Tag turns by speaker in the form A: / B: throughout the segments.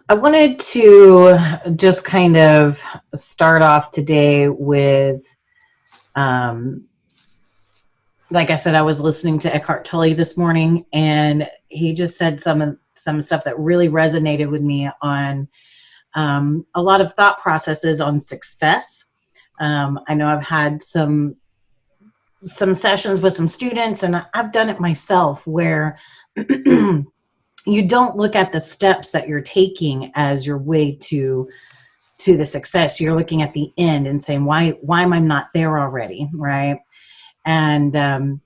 A: I wanted to just kind of start off today with, um, like I said, I was listening to Eckhart Tolle this morning, and he just said some stuff that really resonated with me on a lot of thought processes on success. I know I've had some sessions with some students, and I've done it myself, where you don't look at the steps that you're taking as your way to the success. You're looking at the end and saying, why am I not there already, right? And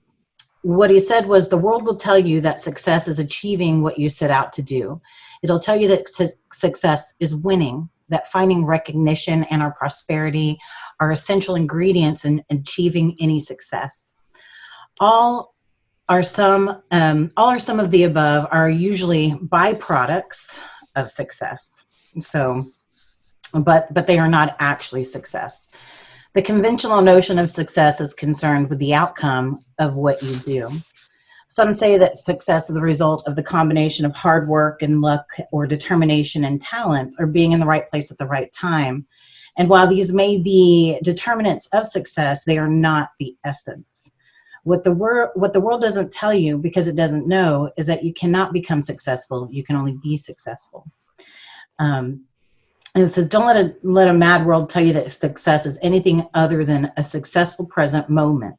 A: what he said was, the world will tell you that success is achieving what you set out to do. It'll tell you that success is winning, that finding recognition and our prosperity are essential ingredients in achieving any success. All all or some of the above are usually byproducts of success. So, but they are not actually success. The conventional notion of success is concerned with the outcome of what you do. Some say that success is the result of the combination of hard work and luck, or determination and talent, or being in the right place at the right time. And while these may be determinants of success, they are not the essence. What the world doesn't tell you, because it doesn't know, is that you cannot become successful. You can only be successful. And it says, don't let a mad world tell you that success is anything other than a successful present moment.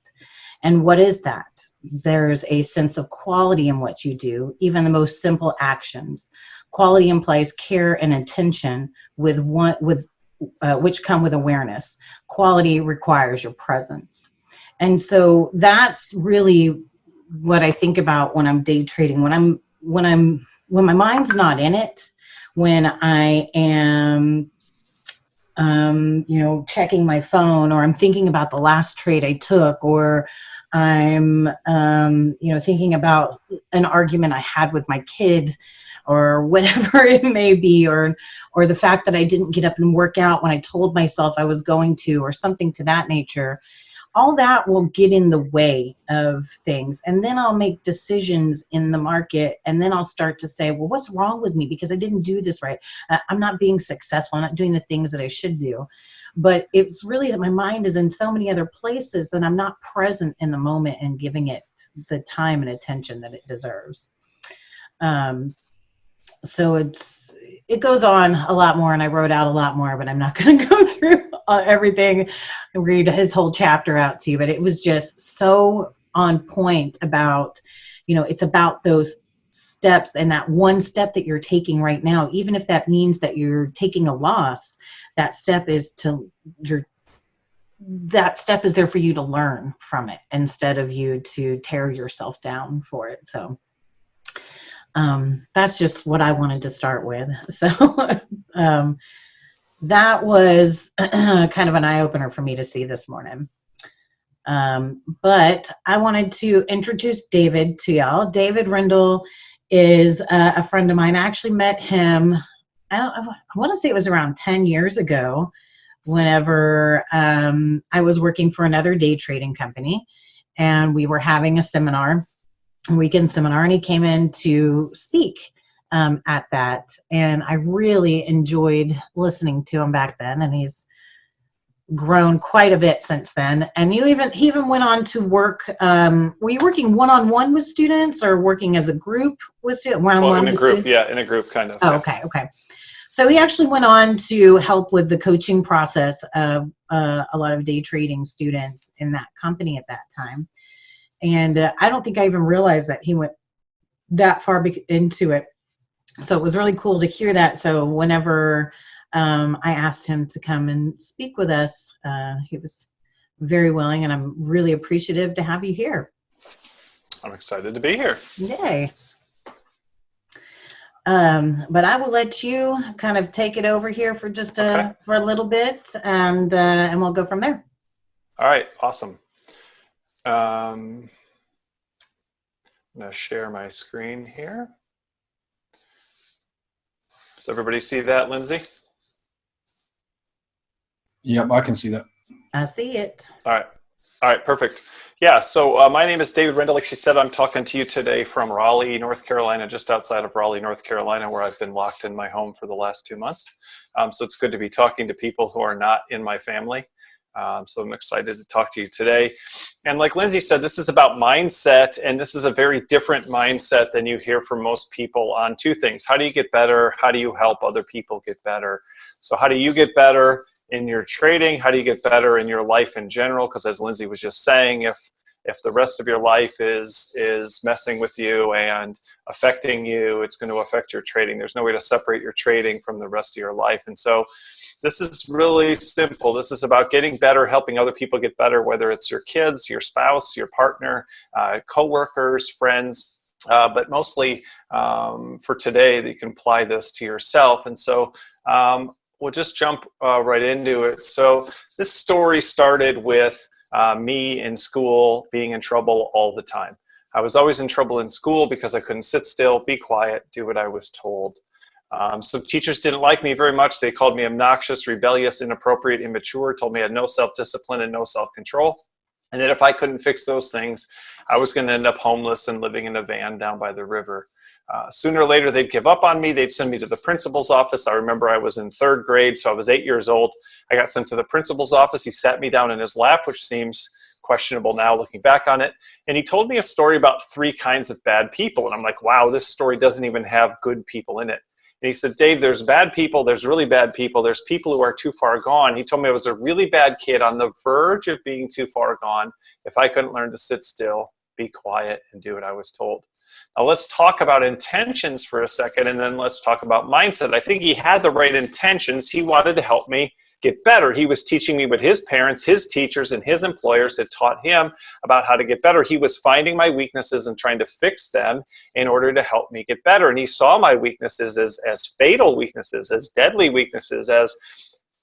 A: And what is that? There's a sense of quality in what you do, even the most simple actions. Quality implies care and attention which come with awareness. Quality requires your presence. And so that's really what I think about when I'm day trading. When my mind's not in it, when I am, checking my phone, or I'm thinking about the last trade I took, or I'm, thinking about an argument I had with my kid, or whatever it may be, or the fact that I didn't get up and work out when I told myself I was going to, or something to that nature. All that will get in the way of things. And then I'll make decisions in the market, and then I'll start to say, well, what's wrong with me? Because I didn't do this right. I'm not being successful. I'm not doing the things that I should do. But it's really that my mind is in so many other places that I'm not present in the moment and giving it the time and attention that it deserves. So it goes on a lot more, and I wrote out a lot more, but I'm not going to go through everything and read his whole chapter out to you. But it was just so on point about, it's about those steps, and that one step that you're taking right now, even if that means that you're taking a loss, that step is there for you to learn from it, instead of you to tear yourself down for it. So that's just what I wanted to start with. So that was kind of an eye-opener for me to see this morning. But I wanted to introduce David to y'all. David Rendall is a friend of mine. I actually met him, I want to say it was around 10 years ago, whenever I was working for another day trading company, and we were having a weekend seminar, and he came in to speak at that. And I really enjoyed listening to him back then, and he's grown quite a bit since then. And he even went on to work, were you working one-on-one with students, or working as a group with students?
B: One-on-one in a group, yeah, in a group, kind of.
A: Oh, okay. So he actually went on to help with the coaching process of a lot of day trading students in that company at that time. And I don't think I even realized that he went that far into it. So it was really cool to hear that. So whenever I asked him to come and speak with us, he was very willing, and I'm really appreciative to have you here.
B: I'm excited to be here.
A: Yay. But I will let you kind of take it over here for just for a little bit, and we'll go from there.
B: All right, awesome. I'm going to share my screen here. Does everybody see that, Lindsay?
C: Yep, I can see that.
A: I see it.
B: All right, All right, perfect. Yeah, so my name is David Rendall. Like she said, I'm talking to you today from Raleigh, North Carolina, just outside of Raleigh, North Carolina, where I've been locked in my home for the last 2 months. So it's good to be talking to people who are not in my family. So I'm excited to talk to you today. And like Lindsay said, this is about mindset, and this is a very different mindset than you hear from most people on two things. How do you get better? How do you help other people get better? So how do you get better in your trading? How do you get better in your life in general? Because as Lindsay was just saying, if the rest of your life is messing with you and affecting you, it's going to affect your trading. There's no way to separate your trading from the rest of your life. And so this is really simple. This is about getting better, helping other people get better, whether it's your kids, your spouse, your partner, coworkers, friends, but mostly for today, that you can apply this to yourself. And so we'll just jump right into it. So this story started with me in school being in trouble all the time. I was always in trouble in school because I couldn't sit still, be quiet, do what I was told. So teachers didn't like me very much. They called me obnoxious, rebellious, inappropriate, immature, told me I had no self-discipline and no self-control. And that if I couldn't fix those things, I was going to end up homeless and living in a van down by the river. Sooner or later, they'd give up on me. They'd send me to the principal's office. I remember I was in 3rd grade, so I was 8 years old. I got sent to the principal's office. He sat me down in his lap, which seems questionable now looking back on it. And he told me a story about 3 kinds of bad people. And I'm like, wow, this story doesn't even have good people in it. And he said, Dave, there's bad people, there's really bad people, there's people who are too far gone. He told me I was a really bad kid on the verge of being too far gone if I couldn't learn to sit still, be quiet, and do what I was told. Now let's talk about intentions for a second, and then let's talk about mindset. I think he had the right intentions. He wanted to help me get better. He was teaching me what his parents, his teachers, and his employers had taught him about how to get better. He was finding my weaknesses and trying to fix them in order to help me get better. And he saw my weaknesses as fatal weaknesses, as deadly weaknesses, as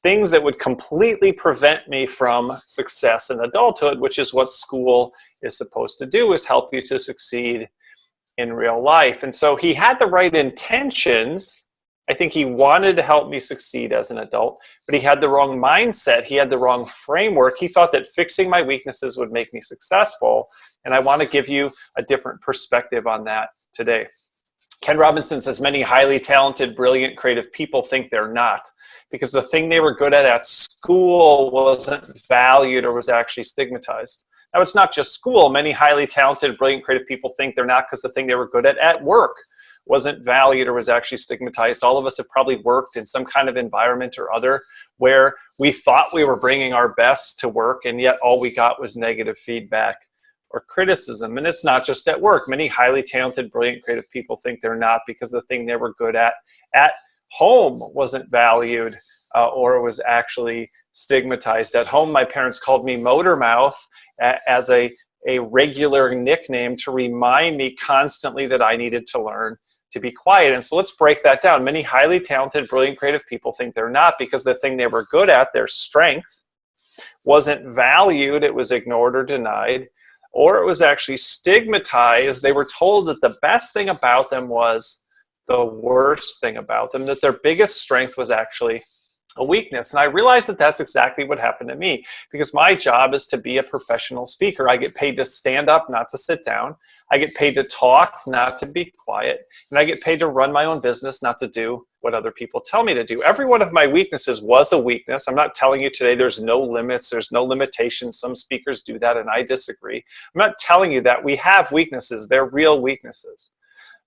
B: things that would completely prevent me from success in adulthood, which is what school is supposed to do, is help you to succeed in real life. And so he had the right intentions. I think he wanted to help me succeed as an adult, but he had the wrong mindset. He had the wrong framework. He thought that fixing my weaknesses would make me successful. And I want to give you a different perspective on that today. Ken Robinson says many highly talented, brilliant, creative people think they're not, because the thing they were good at school wasn't valued or was actually stigmatized. Now, it's not just school. Many highly talented, brilliant, creative people think they're not because the thing they were good at work wasn't valued or was actually stigmatized. All of us have probably worked in some kind of environment or other where we thought we were bringing our best to work, and yet all we got was negative feedback or criticism. And it's not just at work. Many highly talented, brilliant, creative people think they're not because the thing they were good at home wasn't valued or was actually stigmatized. At home, my parents called me Motor Mouth as a regular nickname to remind me constantly that I needed to learn to be quiet. And so let's break that down. Many highly talented, brilliant, creative people think they're not because the thing they were good at, their strength, wasn't valued, it was ignored or denied, or it was actually stigmatized. They were told that the best thing about them was the worst thing about them, that their biggest strength was actually a weakness. And I realized that that's exactly what happened to me, because my job is to be a professional speaker. I get paid to stand up, not to sit down. I get paid to talk, not to be quiet. And I get paid to run my own business, not to do what other people tell me to do. Every one of my weaknesses was a weakness. I'm not telling you today there's no limits, there's no limitations. Some speakers do that, and I disagree. I'm not telling you that. We have weaknesses. They're real weaknesses.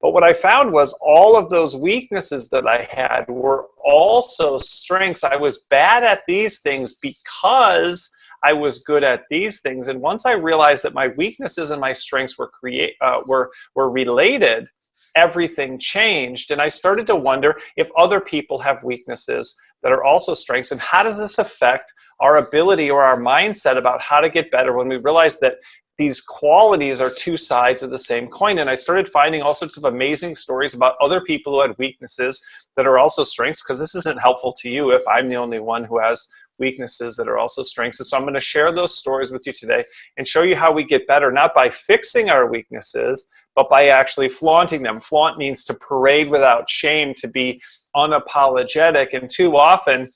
B: But what I found was all of those weaknesses that I had were also strengths. I was bad at these things because I was good at these things. And once I realized that my weaknesses and my strengths were related, everything changed. And I started to wonder if other people have weaknesses that are also strengths, and how does this affect our ability or our mindset about how to get better when we realize that these qualities are two sides of the same coin. And I started finding all sorts of amazing stories about other people who had weaknesses that are also strengths, because this isn't helpful to you if I'm the only one who has weaknesses that are also strengths. And so I'm going to share those stories with you today and show you how we get better, not by fixing our weaknesses, but by actually flaunting them. Flaunt means to parade without shame, to be unapologetic. And too often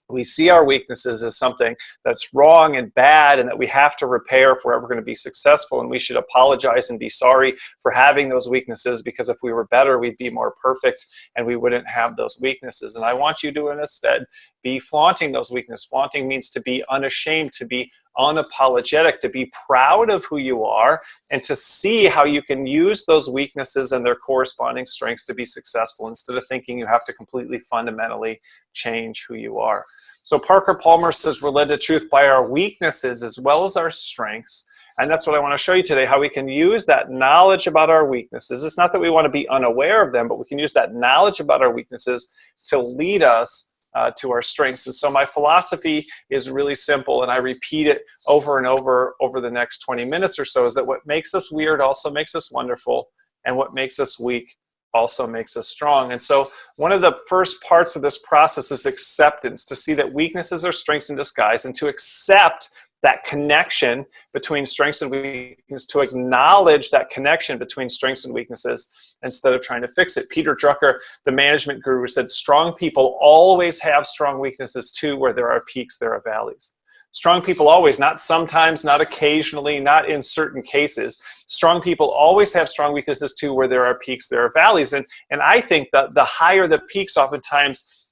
B: We see our weaknesses as something that's wrong and bad and that we have to repair if we're ever going to be successful, and we should apologize and be sorry for having those weaknesses, because if we were better, we'd be more perfect and we wouldn't have those weaknesses. And I want you to instead be flaunting those weaknesses. Flaunting means to be unashamed, to be unapologetic, to be proud of who you are, and to see how you can use those weaknesses and their corresponding strengths to be successful, instead of thinking you have to completely fundamentally change who you are. So Parker Palmer says we're led to truth by our weaknesses as well as our strengths. And that's what I want to show you today, how we can use that knowledge about our weaknesses. It's not that we want to be unaware of them, but we can use that knowledge about our weaknesses to lead us to our strengths. And so my philosophy is really simple, and I repeat it over and over the next 20 minutes or so, is that what makes us weird also makes us wonderful, and what makes us weak also makes us strong. And so one of the first parts of this process is acceptance, to see that weaknesses are strengths in disguise, and to accept that connection between strengths and weaknesses, to acknowledge that connection between strengths and weaknesses instead of trying to fix it. Peter Drucker, the management guru, said strong people always have strong weaknesses too. Where there are peaks, there are valleys. Strong people always, not sometimes, not occasionally, not in certain cases. Strong people always have strong weaknesses too. Where there are peaks, there are valleys. And I think that the higher the peaks, oftentimes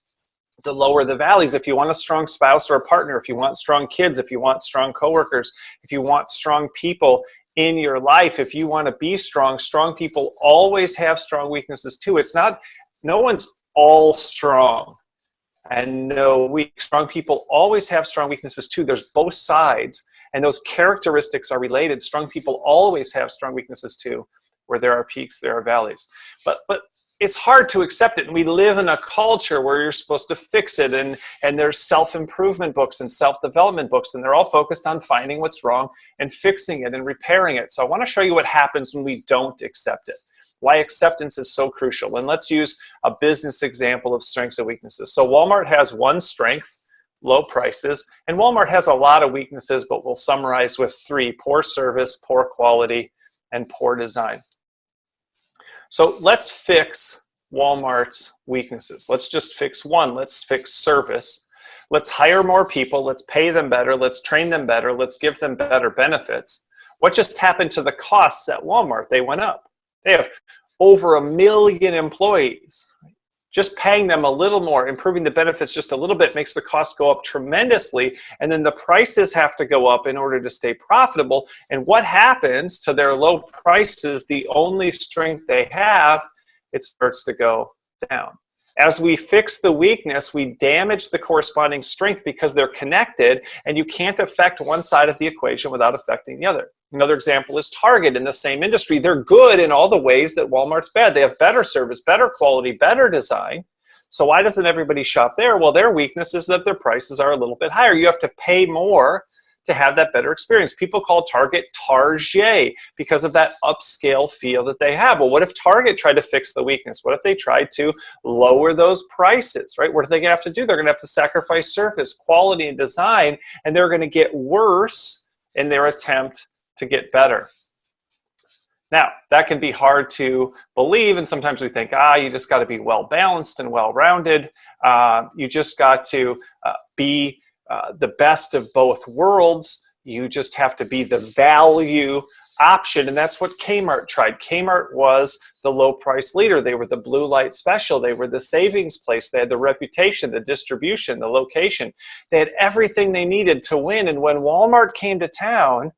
B: the lower the valleys. If you want a strong spouse or a partner, if you want strong kids, if you want strong coworkers, if you want strong people in your life, if you want to be strong, strong people always have strong weaknesses too. It's not, no one's all strong and no weak. Strong people always have strong weaknesses too. There's both sides, and those characteristics are related. Strong people always have strong weaknesses too. Where there are peaks, there are valleys. But it's hard to accept it. And we live in a culture where you're supposed to fix it. And there's self-improvement books and self-development books, and they're all focused on finding what's wrong and fixing it and repairing it. So I want to show you what happens when we don't accept it, why acceptance is so crucial. And let's use a business example of strengths and weaknesses. So Walmart has one strength, low prices, and Walmart has a lot of weaknesses, but we'll summarize with three: poor service, poor quality, and poor design. So let's fix Walmart's weaknesses. Let's just fix one. Let's fix service. Let's hire more people. Let's pay them better. Let's train them better. Let's give them better benefits. What just happened to the costs at Walmart? They went up. They have over 1 million employees. Just paying them a little more, improving the benefits just a little bit, makes the costs go up tremendously. And then the prices have to go up in order to stay profitable. And what happens to their low prices, the only strength they have, it starts to go down. As we fix the weakness, we damage the corresponding strength because they're connected, and you can't affect one side of the equation without affecting the other. Another example is Target. In the same industry, they're good in all the ways that Walmart's bad. They have better service, better quality, better design. So why doesn't everybody shop there? Well, their weakness is that their prices are a little bit higher. You have to pay more to have that better experience. People call Target Target because of that upscale feel that they have. Well, what if Target tried to fix the weakness? What if they tried to lower those prices, right? What are they going to have to do? They're going to have to sacrifice service, quality, and design, and they're going to get worse in their attempt to get better. Now, that can be hard to believe, and sometimes we think, you just got to be well-balanced and well-rounded. You just got to be the best of both worlds. You just have to be the value option, and that's what Kmart tried. Kmart was the low price leader. They were the blue light special. They were the savings place. They had the reputation, the distribution, the location. They had everything they needed to win, and when Walmart came to town,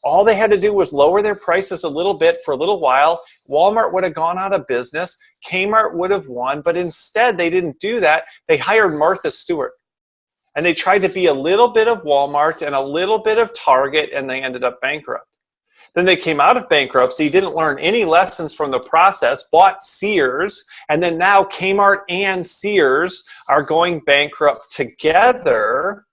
B: all they had to do was lower their prices a little bit for a little while. Walmart would have gone out of business. Kmart would have won, but instead they didn't do that. They hired Martha Stewart. And they tried to be a little bit of Walmart and a little bit of Target, and they ended up bankrupt. Then they came out of bankruptcy, didn't learn any lessons from the process, bought Sears, and then now Kmart and Sears are going bankrupt together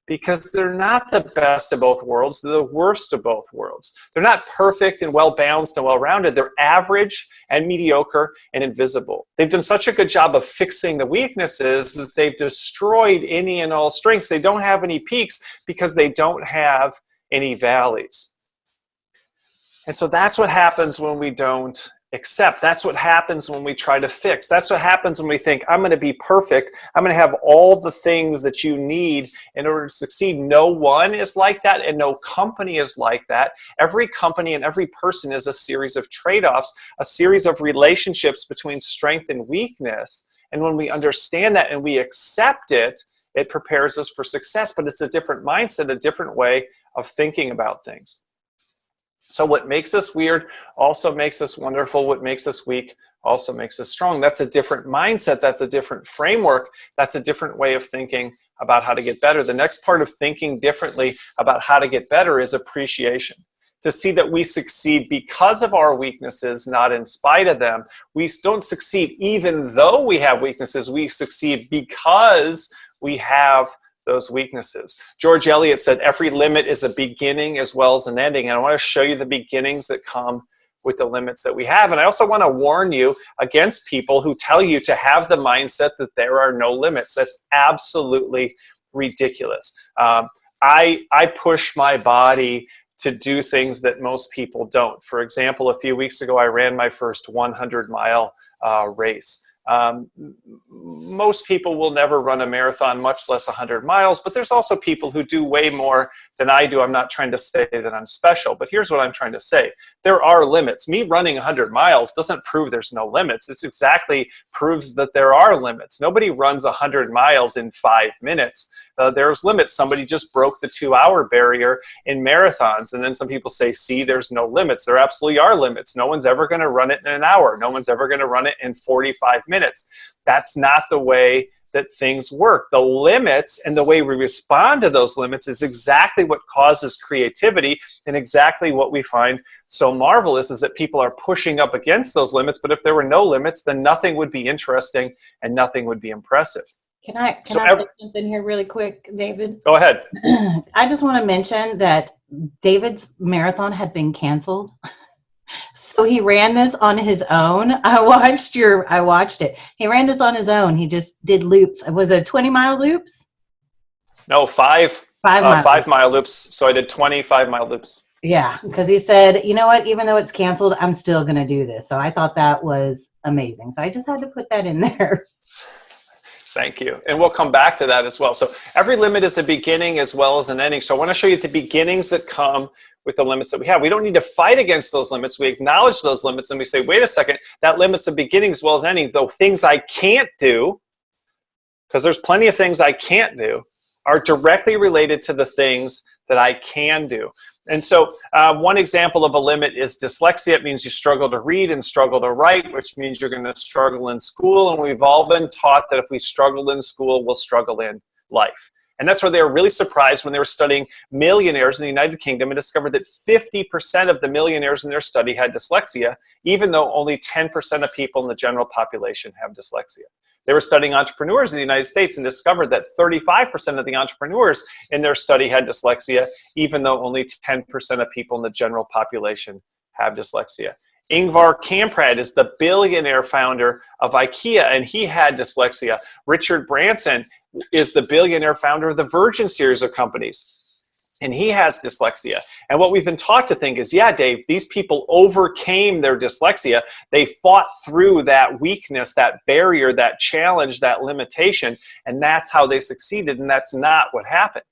B: because they're not the best of both worlds. They're the worst of both worlds. They're not perfect and well-balanced and well-rounded. They're average and mediocre and invisible. They've done such a good job of fixing the weaknesses that they've destroyed any and all strengths. They don't have any peaks because they don't have any valleys. And so that's what happens when we don't accept. That's what happens when we try to fix. That's what happens when we think, I'm going to be perfect. I'm going to have all the things that you need in order to succeed. No one is like that, and no company is like that. Every company and every person is a series of trade-offs, a series of relationships between strength and weakness. And when we understand that and we accept it, it prepares us for success. But it's a different mindset, a different way of thinking about things. So what makes us weird also makes us wonderful. What makes us weak also makes us strong. That's a different mindset. That's a different framework. That's a different way of thinking about how to get better. The next part of thinking differently about how to get better is appreciation. To see that we succeed because of our weaknesses, not in spite of them. We don't succeed even though we have weaknesses. We succeed because we have those weaknesses. George Eliot said, every limit is a beginning as well as an ending. And I want to show you the beginnings that come with the limits that we have. And I also want to warn you against people who tell you to have the mindset that there are no limits. That's absolutely ridiculous. I push my body to do things that most people don't. For example, a few weeks ago, I ran my first 100-mile race. Most people will never run a marathon, much less 100 miles, but there's also people who do way more than I do. I'm not trying to say that I'm special, but here's what I'm trying to say. There are limits. Me running 100 miles doesn't prove there's no limits. It exactly proves that there are limits. Nobody runs 100 miles in 5 minutes. There's limits. Somebody just broke the 2-hour barrier in marathons. And then some people say, see, there's no limits. There absolutely are limits. No one's ever going to run it in an hour. No one's ever going to run it in 45 minutes. That's not the way that things work. The limits and the way we respond to those limits is exactly what causes creativity, and exactly what we find so marvelous is that people are pushing up against those limits. But if there were no limits, then nothing would be interesting and nothing would be impressive.
A: Can I say something here really quick, David?
B: Go ahead.
A: I just want to mention that David's marathon had been canceled. So he ran this on his own. I watched it. He ran this on his own. He just did loops. Was it 20-mile loops?
B: No, 5-mile loops. So I did 25-mile loops.
A: Yeah, because he said, you know what, even though it's canceled, I'm still going to do this. So I thought that was amazing. So I just had to put that in there.
B: Thank you. And we'll come back to that as well. So every limit is a beginning as well as an ending. So I want to show you the beginnings that come with the limits that we have. We don't need to fight against those limits. We acknowledge those limits and we say, wait a second, that limit's a beginning as well as ending. The things I can't do, because there's plenty of things I can't do, are directly related to the things that I can do. And so one example of a limit is dyslexia. It means you struggle to read and struggle to write, which means you're going to struggle in school. And we've all been taught that if we struggle in school, we'll struggle in life. And that's where they were really surprised when they were studying millionaires in the United Kingdom and discovered that 50% of the millionaires in their study had dyslexia, even though only 10% of people in the general population have dyslexia. They were studying entrepreneurs in the United States and discovered that 35% of the entrepreneurs in their study had dyslexia, even though only 10% of people in the general population have dyslexia. Ingvar Kamprad is the billionaire founder of IKEA, and he had dyslexia. Richard Branson is the billionaire founder of the Virgin series of companies, and he has dyslexia. And what we've been taught to think is, yeah, Dave, these people overcame their dyslexia. They fought through that weakness, that barrier, that challenge, that limitation, and that's how they succeeded, and that's not what happened.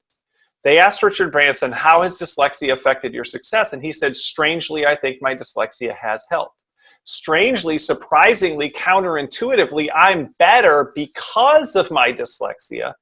B: They asked Richard Branson, how has dyslexia affected your success? And he said, strangely, I think my dyslexia has helped. Strangely, surprisingly, counterintuitively, I'm better because of my dyslexia,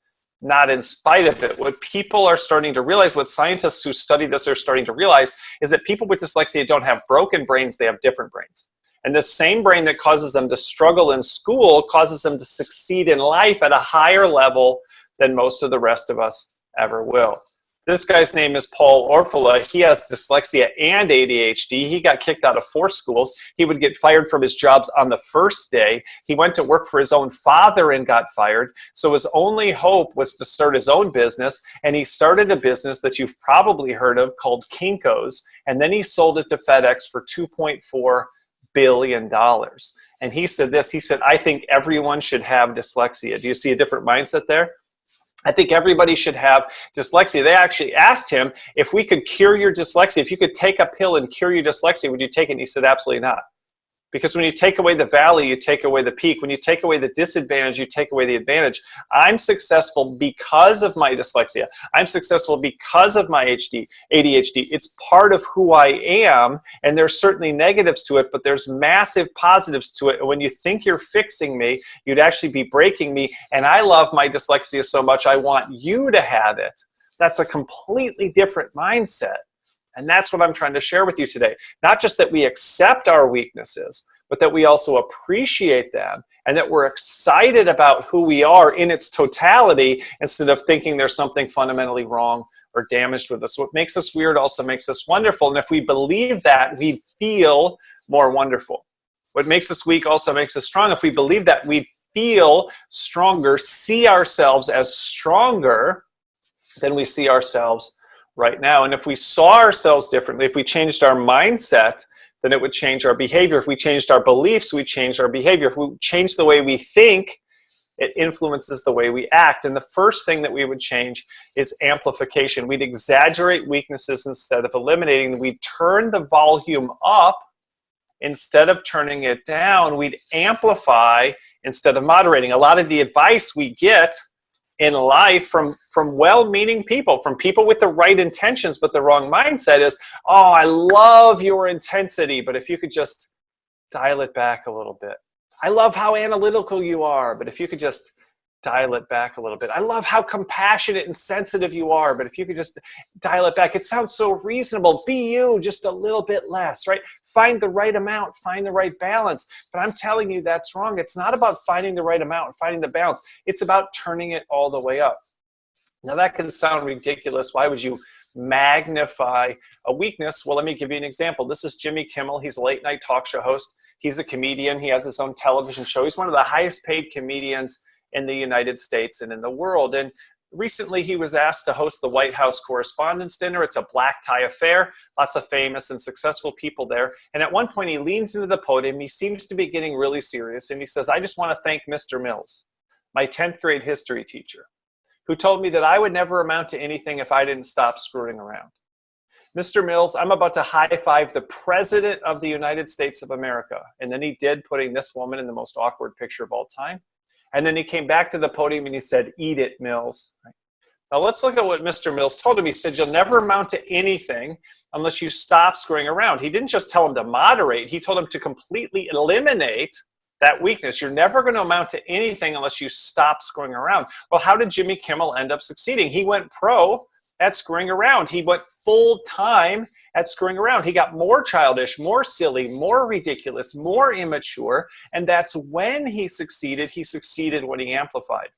B: not in spite of it. What people are starting to realize, what scientists who study this are starting to realize, is that people with dyslexia don't have broken brains, they have different brains. And the same brain that causes them to struggle in school causes them to succeed in life at a higher level than most of the rest of us ever will. This guy's name is Paul Orfala. He has dyslexia and ADHD. He got kicked out of 4 schools. He would get fired from his jobs on the first day. He went to work for his own father and got fired. So his only hope was to start his own business. And he started a business that you've probably heard of called Kinko's. And then he sold it to FedEx for $2.4 billion. And he said this, he said, I think everyone should have dyslexia. Do you see a different mindset there? I think everybody should have dyslexia. They actually asked him, if we could cure your dyslexia, if you could take a pill and cure your dyslexia, would you take it? And he said, absolutely not. Because when you take away the valley, you take away the peak. When you take away the disadvantage, you take away the advantage. I'm successful because of my dyslexia. I'm successful because of my ADHD. It's part of who I am, and there's certainly negatives to it, but there's massive positives to it. And when you think you're fixing me, you'd actually be breaking me. And I love my dyslexia so much, I want you to have it. That's a completely different mindset. And that's what I'm trying to share with you today. Not just that we accept our weaknesses, but that we also appreciate them and that we're excited about who we are in its totality instead of thinking there's something fundamentally wrong or damaged with us. What makes us weird also makes us wonderful. And if we believe that, we feel more wonderful. What makes us weak also makes us strong. If we believe that, we feel stronger, see ourselves as stronger than we see ourselves right now. And if we saw ourselves differently, if we changed our mindset, then it would change our behavior. If we changed our beliefs, we changed our behavior. If we change the way we think, it influences the way we act. And the first thing that we would change is amplification. We'd exaggerate weaknesses instead of eliminating them. We'd turn the volume up instead of turning it down. We'd amplify instead of moderating. A lot of the advice we get in life from well-meaning people, from people with the right intentions but the wrong mindset is, oh, I love your intensity, but if you could just dial it back a little bit. I love how analytical you are, but if you could just dial it back a little bit. I love how compassionate and sensitive you are, but if you could just dial it back. It sounds so reasonable. Be you, just a little bit less, right? Find the right amount, find the right balance. But I'm telling you that's wrong. It's not about finding the right amount and finding the balance. It's about turning it all the way up. Now that can sound ridiculous. Why would you magnify a weakness? Well, let me give you an example. This is Jimmy Kimmel. He's a late night talk show host. He's a comedian. He has his own television show. He's one of the highest paid comedians in the United States and in the world. And recently he was asked to host the White House Correspondents' Dinner. It's a black tie affair, lots of famous and successful people there. And at one point he leans into the podium, he seems to be getting really serious, and he says, I just want to thank Mr. Mills, my 10th grade history teacher, who told me that I would never amount to anything if I didn't stop screwing around. Mr. Mills, I'm about to high-five the President of the United States of America. And then he did, putting this woman in the most awkward picture of all time. And then he came back to the podium and he said, eat it, Mills. Now let's look at what Mr. Mills told him. He said, you'll never amount to anything unless you stop screwing around. He didn't just tell him to moderate. He told him to completely eliminate that weakness. You're never going to amount to anything unless you stop screwing around. Well, how did Jimmy Kimmel end up succeeding? He went pro at screwing around. He went full time at screwing around. He got more childish, more silly, more ridiculous, more immature, and that's when he succeeded. He succeeded when he amplified.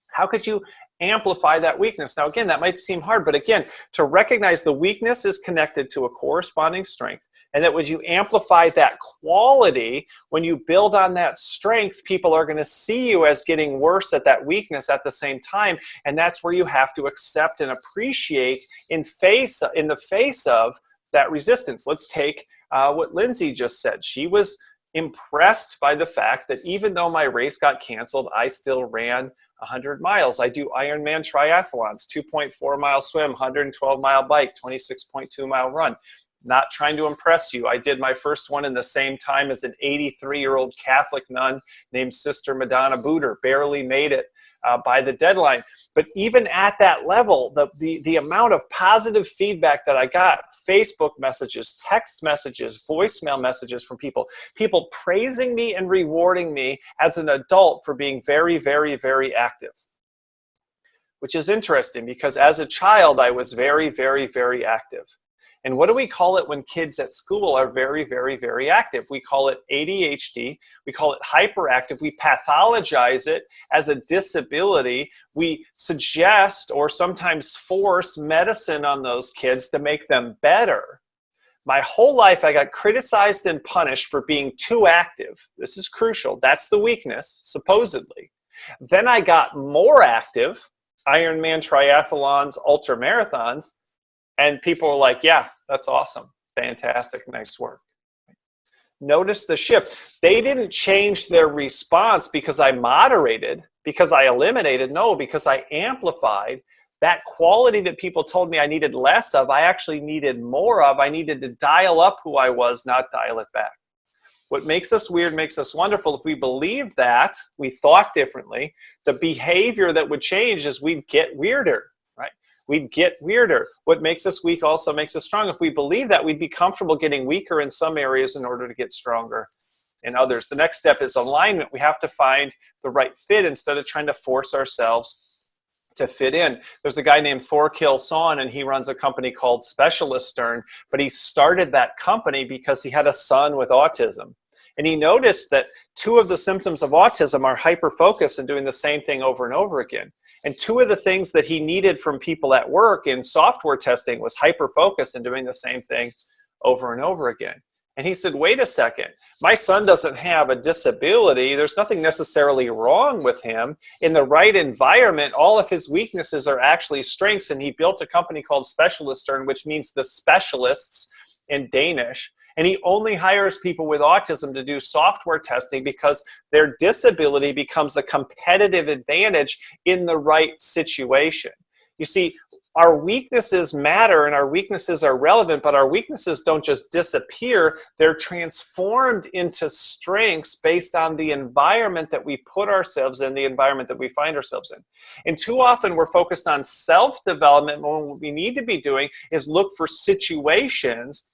B: How could you amplify that weakness? Now, again, that might seem hard, but again, to recognize the weakness is connected to a corresponding strength, and that when you amplify that quality, when you build on that strength, people are going to see you as getting worse at that weakness at the same time, and that's where you have to accept and appreciate in the face of that resistance. Let's take what Lindsay just said. She was impressed by the fact that even though my race got canceled, I still ran 100 miles. I do Ironman triathlons, 2.4 mile swim, 112 mile bike, 26.2 mile run. Not trying to impress you. I did my first one in the same time as an 83-year-old Catholic nun named Sister Madonna Booter. Barely made it by the deadline. But even at that level, the amount of positive feedback that I got, Facebook messages, text messages, voicemail messages from people praising me and rewarding me as an adult for being very, very, very active. Which is interesting because as a child, I was very, very, very active. And what do we call it when kids at school are very, very, very active? We call it ADHD. We call it hyperactive. We pathologize it as a disability. We suggest or sometimes force medicine on those kids to make them better. My whole life, I got criticized and punished for being too active. This is crucial. That's the weakness, supposedly. Then I got more active, Ironman triathlons, ultra marathons, and people were like, yeah, that's awesome. Fantastic. Nice work. Notice the shift. They didn't change their response because I moderated, because I eliminated. No, because I amplified. That quality that people told me I needed less of, I actually needed more of. I needed to dial up who I was, not dial it back. What makes us weird makes us wonderful. If we believed that, we thought differently, the behavior that would change is we'd get weirder, right? We'd get weirder. What makes us weak also makes us strong. If we believe that, we'd be comfortable getting weaker in some areas in order to get stronger in others. The next step is alignment. We have to find the right fit instead of trying to force ourselves to fit in. There's a guy named Thorkill Son, and he runs a company called Specialist Stern, but he started that company because he had a son with autism. And he noticed that 2 of the symptoms of autism are hyperfocus and doing the same thing over and over again. And 2 of the things that he needed from people at work in software testing was hyperfocus and doing the same thing over and over again. And he said, wait a second, my son doesn't have a disability. There's nothing necessarily wrong with him. In the right environment, all of his weaknesses are actually strengths. And he built a company called Specialist Stern, which means the specialists in Danish. And he only hires people with autism to do software testing because their disability becomes a competitive advantage in the right situation. You see, our weaknesses matter and our weaknesses are relevant, but our weaknesses don't just disappear. They're transformed into strengths based on the environment that we put ourselves in, the environment that we find ourselves in. And too often we're focused on self-development when what we need to be doing is look for situations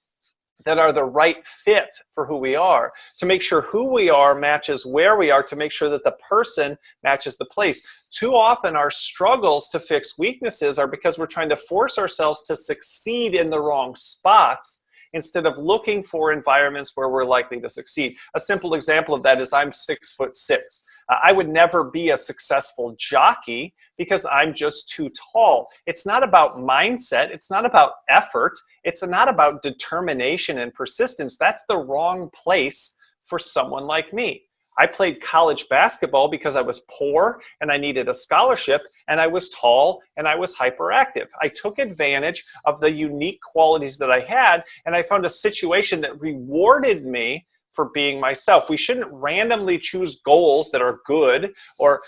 B: that are the right fit for who we are, to make sure who we are matches where we are, to make sure that the person matches the place. Too often our struggles to fix weaknesses are because we're trying to force ourselves to succeed in the wrong spots instead of looking for environments where we're likely to succeed. A simple example of that is I'm 6'6". I would never be a successful jockey because I'm just too tall. It's not about mindset. It's not about effort. It's not about determination and persistence. That's the wrong place for someone like me. I played college basketball because I was poor and I needed a scholarship, and I was tall and I was hyperactive. I took advantage of the unique qualities that I had, and I found a situation that rewarded me for being myself. We shouldn't randomly choose goals that are good, or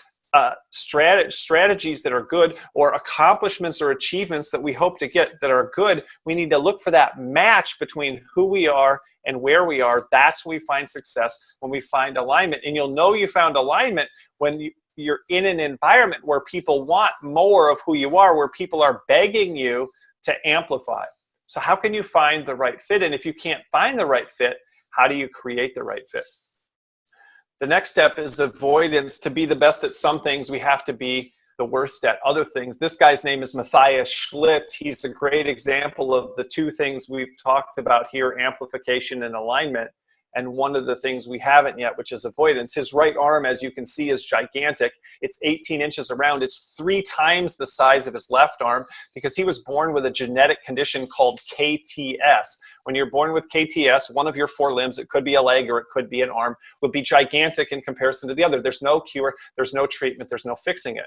B: strategies that are good, or accomplishments or achievements that we hope to get that are good. We need to look for that match between who we are and where we are. That's when we find success, when we find alignment. And you'll know you found alignment when you're in an environment where people want more of who you are, where people are begging you to amplify. So how can you find the right fit? And if you can't find the right fit, how do you create the right fit? The next step is avoidance. To be the best at some things, we have to be the worst at other things. This guy's name is Matthias Schlitt. He's a great example of the 2 things we've talked about here, amplification and alignment. And one of the things we haven't yet, which is avoidance. His right arm, as you can see, is gigantic. It's 18 inches around. It's 3 times the size of his left arm because he was born with a genetic condition called KTS. When you're born with KTS, one of your 4 limbs, it could be a leg or it could be an arm, would be gigantic in comparison to the other. There's no cure, there's no treatment, there's no fixing it.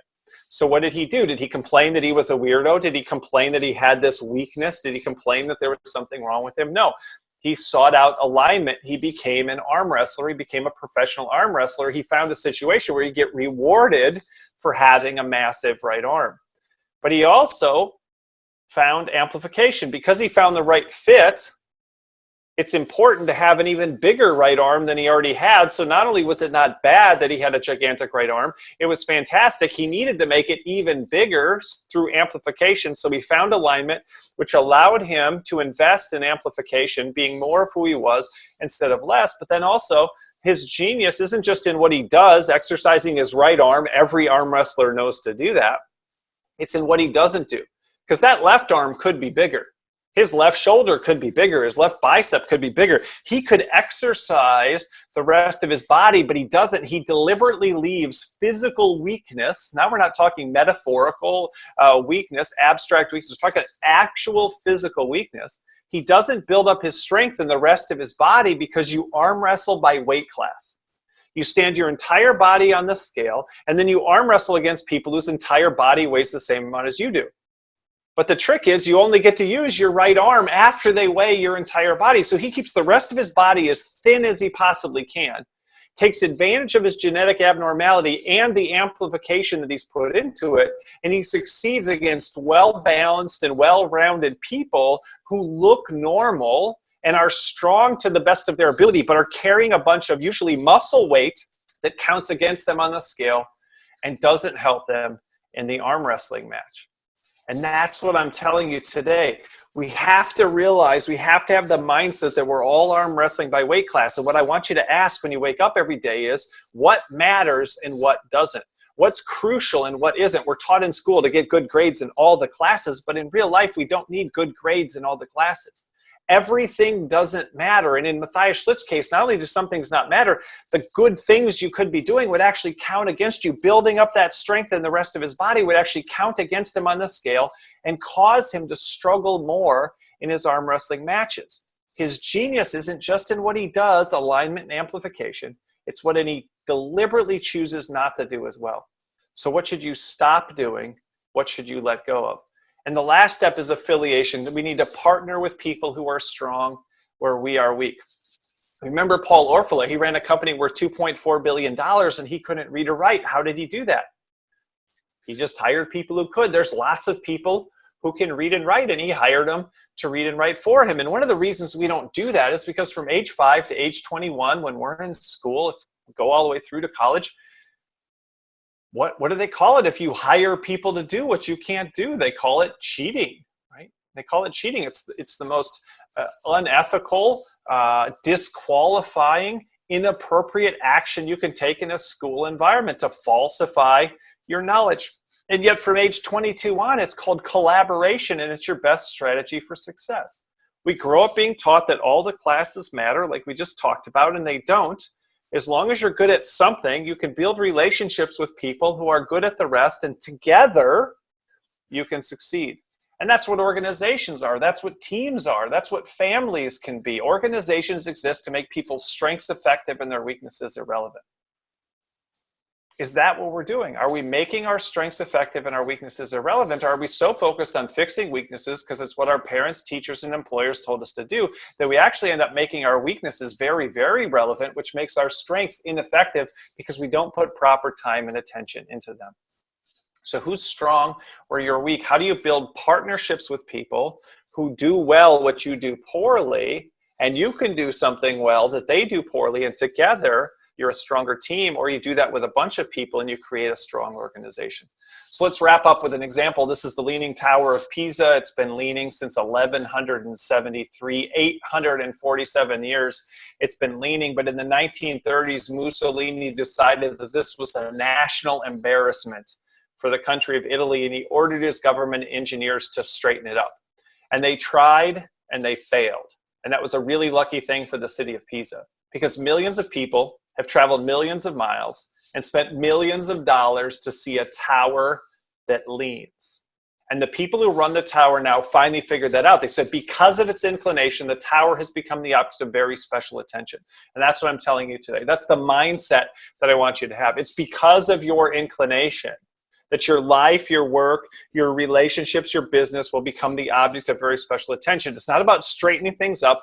B: So what did he do? Did he complain that he was a weirdo? Did he complain that he had this weakness? Did he complain that there was something wrong with him? No. He sought out alignment. He became an arm wrestler. He became a professional arm wrestler. He found a situation where you get rewarded for having a massive right arm. But he also found amplification. Because he found the right fit, it's important to have an even bigger right arm than he already had. So not only was it not bad that he had a gigantic right arm, it was fantastic. He needed to make it even bigger through amplification. So he found alignment, which allowed him to invest in amplification, being more of who he was instead of less. But then also, his genius isn't just in what he does, exercising his right arm. Every arm wrestler knows to do that. It's in what he doesn't do. Because that left arm could be bigger. His left shoulder could be bigger. His left bicep could be bigger. He could exercise the rest of his body, but he doesn't. He deliberately leaves physical weakness. Now we're not talking metaphorical weakness, abstract weakness. We're talking actual physical weakness. He doesn't build up his strength in the rest of his body because you arm wrestle by weight class. You stand your entire body on the scale, and then you arm wrestle against people whose entire body weighs the same amount as you do. But the trick is you only get to use your right arm after they weigh your entire body. So he keeps the rest of his body as thin as he possibly can, takes advantage of his genetic abnormality and the amplification that he's put into it, and he succeeds against well-balanced and well-rounded people who look normal and are strong to the best of their ability, but are carrying a bunch of usually muscle weight that counts against them on the scale and doesn't help them in the arm wrestling match. And that's what I'm telling you today. We have to realize, we have to have the mindset that we're all arm wrestling by weight class. And what I want you to ask when you wake up every day is, what matters and what doesn't? What's crucial and what isn't? We're taught in school to get good grades in all the classes, but in real life, we don't need good grades in all the classes. Everything doesn't matter. And in Matthias Schlitt's case, not only do some things not matter, the good things you could be doing would actually count against you. Building up that strength in the rest of his body would actually count against him on the scale and cause him to struggle more in his arm wrestling matches. His genius isn't just in what he does, alignment and amplification. It's what he deliberately chooses not to do as well. So what should you stop doing? What should you let go of? And the last step is affiliation. We need to partner with people who are strong where we are weak. Remember Paul Orfalea, he ran a company worth $2.4 billion and he couldn't read or write. How did he do that? He just hired people who could. There's lots of people who can read and write, and he hired them to read and write for him. And one of the reasons we don't do that is because from age 5 to age 21, when we're in school, if we go all the way through to college, what do they call it if you hire people to do what you can't do? They call it cheating, right? They call it cheating. It's the most unethical, disqualifying, inappropriate action you can take in a school environment to falsify your knowledge. And yet from age 22 on, it's called collaboration, and it's your best strategy for success. We grow up being taught that all the classes matter, like we just talked about, and they don't. As long as you're good at something, you can build relationships with people who are good at the rest, and together you can succeed. And that's what organizations are. That's what teams are. That's what families can be. Organizations exist to make people's strengths effective and their weaknesses irrelevant. Is that what we're doing? Are we making our strengths effective and our weaknesses irrelevant? Or are we so focused on fixing weaknesses because it's what our parents, teachers, and employers told us to do that we actually end up making our weaknesses very, very relevant, which makes our strengths ineffective because we don't put proper time and attention into them? So who's strong or you're weak? How do you build partnerships with people who do well what you do poorly, and you can do something well that they do poorly, and together you're a stronger team? Or you do that with a bunch of people and you create a strong organization. So let's wrap up with an example. This is the Leaning Tower of Pisa. It's been leaning since 1173, 847 years it's been leaning. But in the 1930s, Mussolini decided that this was a national embarrassment for the country of Italy, and he ordered his government engineers to straighten it up. And they tried and they failed. And that was a really lucky thing for the city of Pisa, because millions of people have traveled millions of miles and spent millions of dollars to see a tower that leans. And the people who run the tower now finally figured that out. They said because of its inclination, the tower has become the object of very special attention. And that's what I'm telling you today. That's the mindset that I want you to have. It's because of your inclination that your life, your work, your relationships, your business will become the object of very special attention. It's not about straightening things up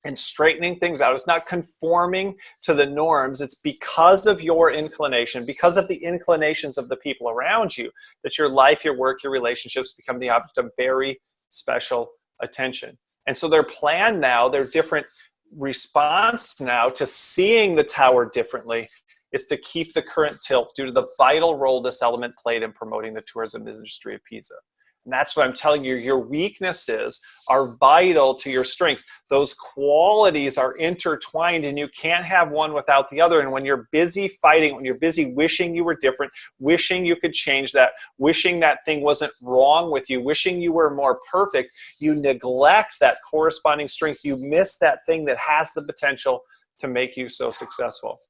B: and straightening things out. It's not conforming to the norms. It's because of your inclination, because of the inclinations of the people around you, that your life, your work, your relationships become the object of very special attention. And so their plan now, their different response now to seeing the tower differently is to keep the current tilt due to the vital role this element played in promoting the tourism industry of Pisa. And that's what I'm telling you. Your weaknesses are vital to your strengths. Those qualities are intertwined, and you can't have one without the other. And when you're busy fighting, when you're busy wishing you were different, wishing you could change that, wishing that thing wasn't wrong with you, wishing you were more perfect, you neglect that corresponding strength. You miss that thing that has the potential to make you so successful.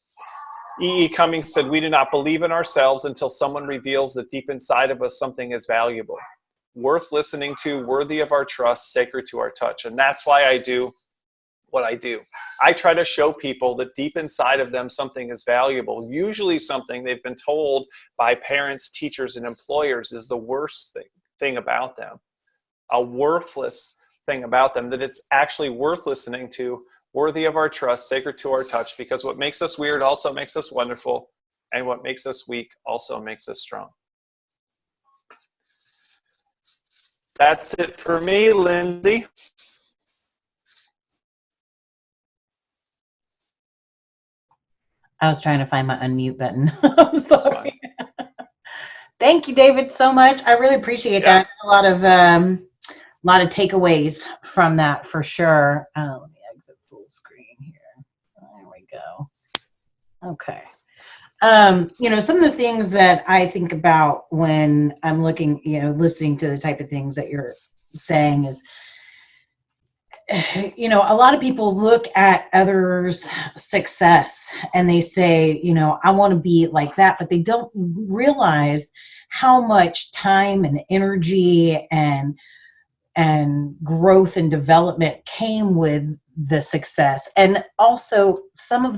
B: E.E. Cummings said, "We do not believe in ourselves until someone reveals that deep inside of us something is valuable, worth listening to, worthy of our trust, sacred to our touch." And that's why I do what I do. I try to show people that deep inside of them something is valuable, usually something they've been told by parents, teachers, and employers is the worst thing about them, a worthless thing about them, that it's actually worth listening to, worthy of our trust, sacred to our touch, because what makes us weird also makes us wonderful, and what makes us weak also makes us strong. That's it for me, Lindsay.
A: I was trying to find my unmute button. I'm
B: That's fine.
A: sorry. Thank you, David, so much. I really appreciate
B: Yeah.
A: that. A lot of takeaways from that for sure. Let me exit full screen here. There we go. Okay. Some of the things that I think about when I'm looking, listening to the type of things that you're saying is, a lot of people look at others' success and they say, I want to be like that, but they don't realize how much time and energy and growth and development came with the success. And also some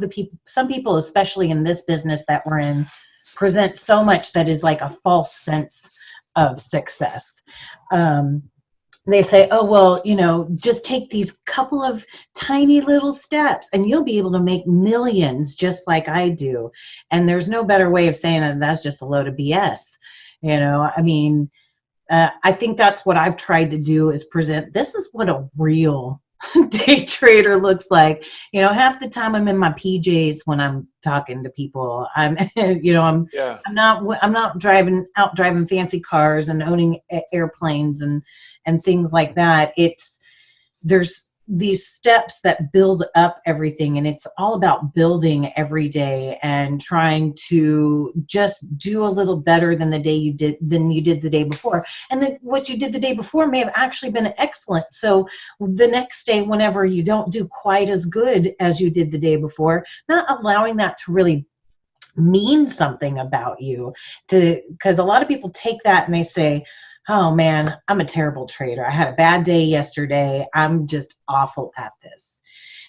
A: people, especially in this business that we're in, present so much that is like a false sense of success. They say, oh, well, just take these couple of tiny little steps and you'll be able to make millions just like I do. And there's no better way of saying that. That's just a load of BS. I mean, I think that's what I've tried to do is present. This is what a real day trader looks like. Half the time I'm in my PJs when I'm talking to people. I'm,
B: Yeah.
A: I'm not driving fancy cars and owning airplanes and things like that. There's these steps that build up everything, and it's all about building every day and trying to just do a little better than you did the day before. And then what you did the day before may have actually been excellent. So the next day, whenever you don't do quite as good as you did the day before, not allowing that to really mean something about you, because a lot of people take that and they say, oh man, I'm a terrible trader. I had a bad day yesterday. I'm just awful at this.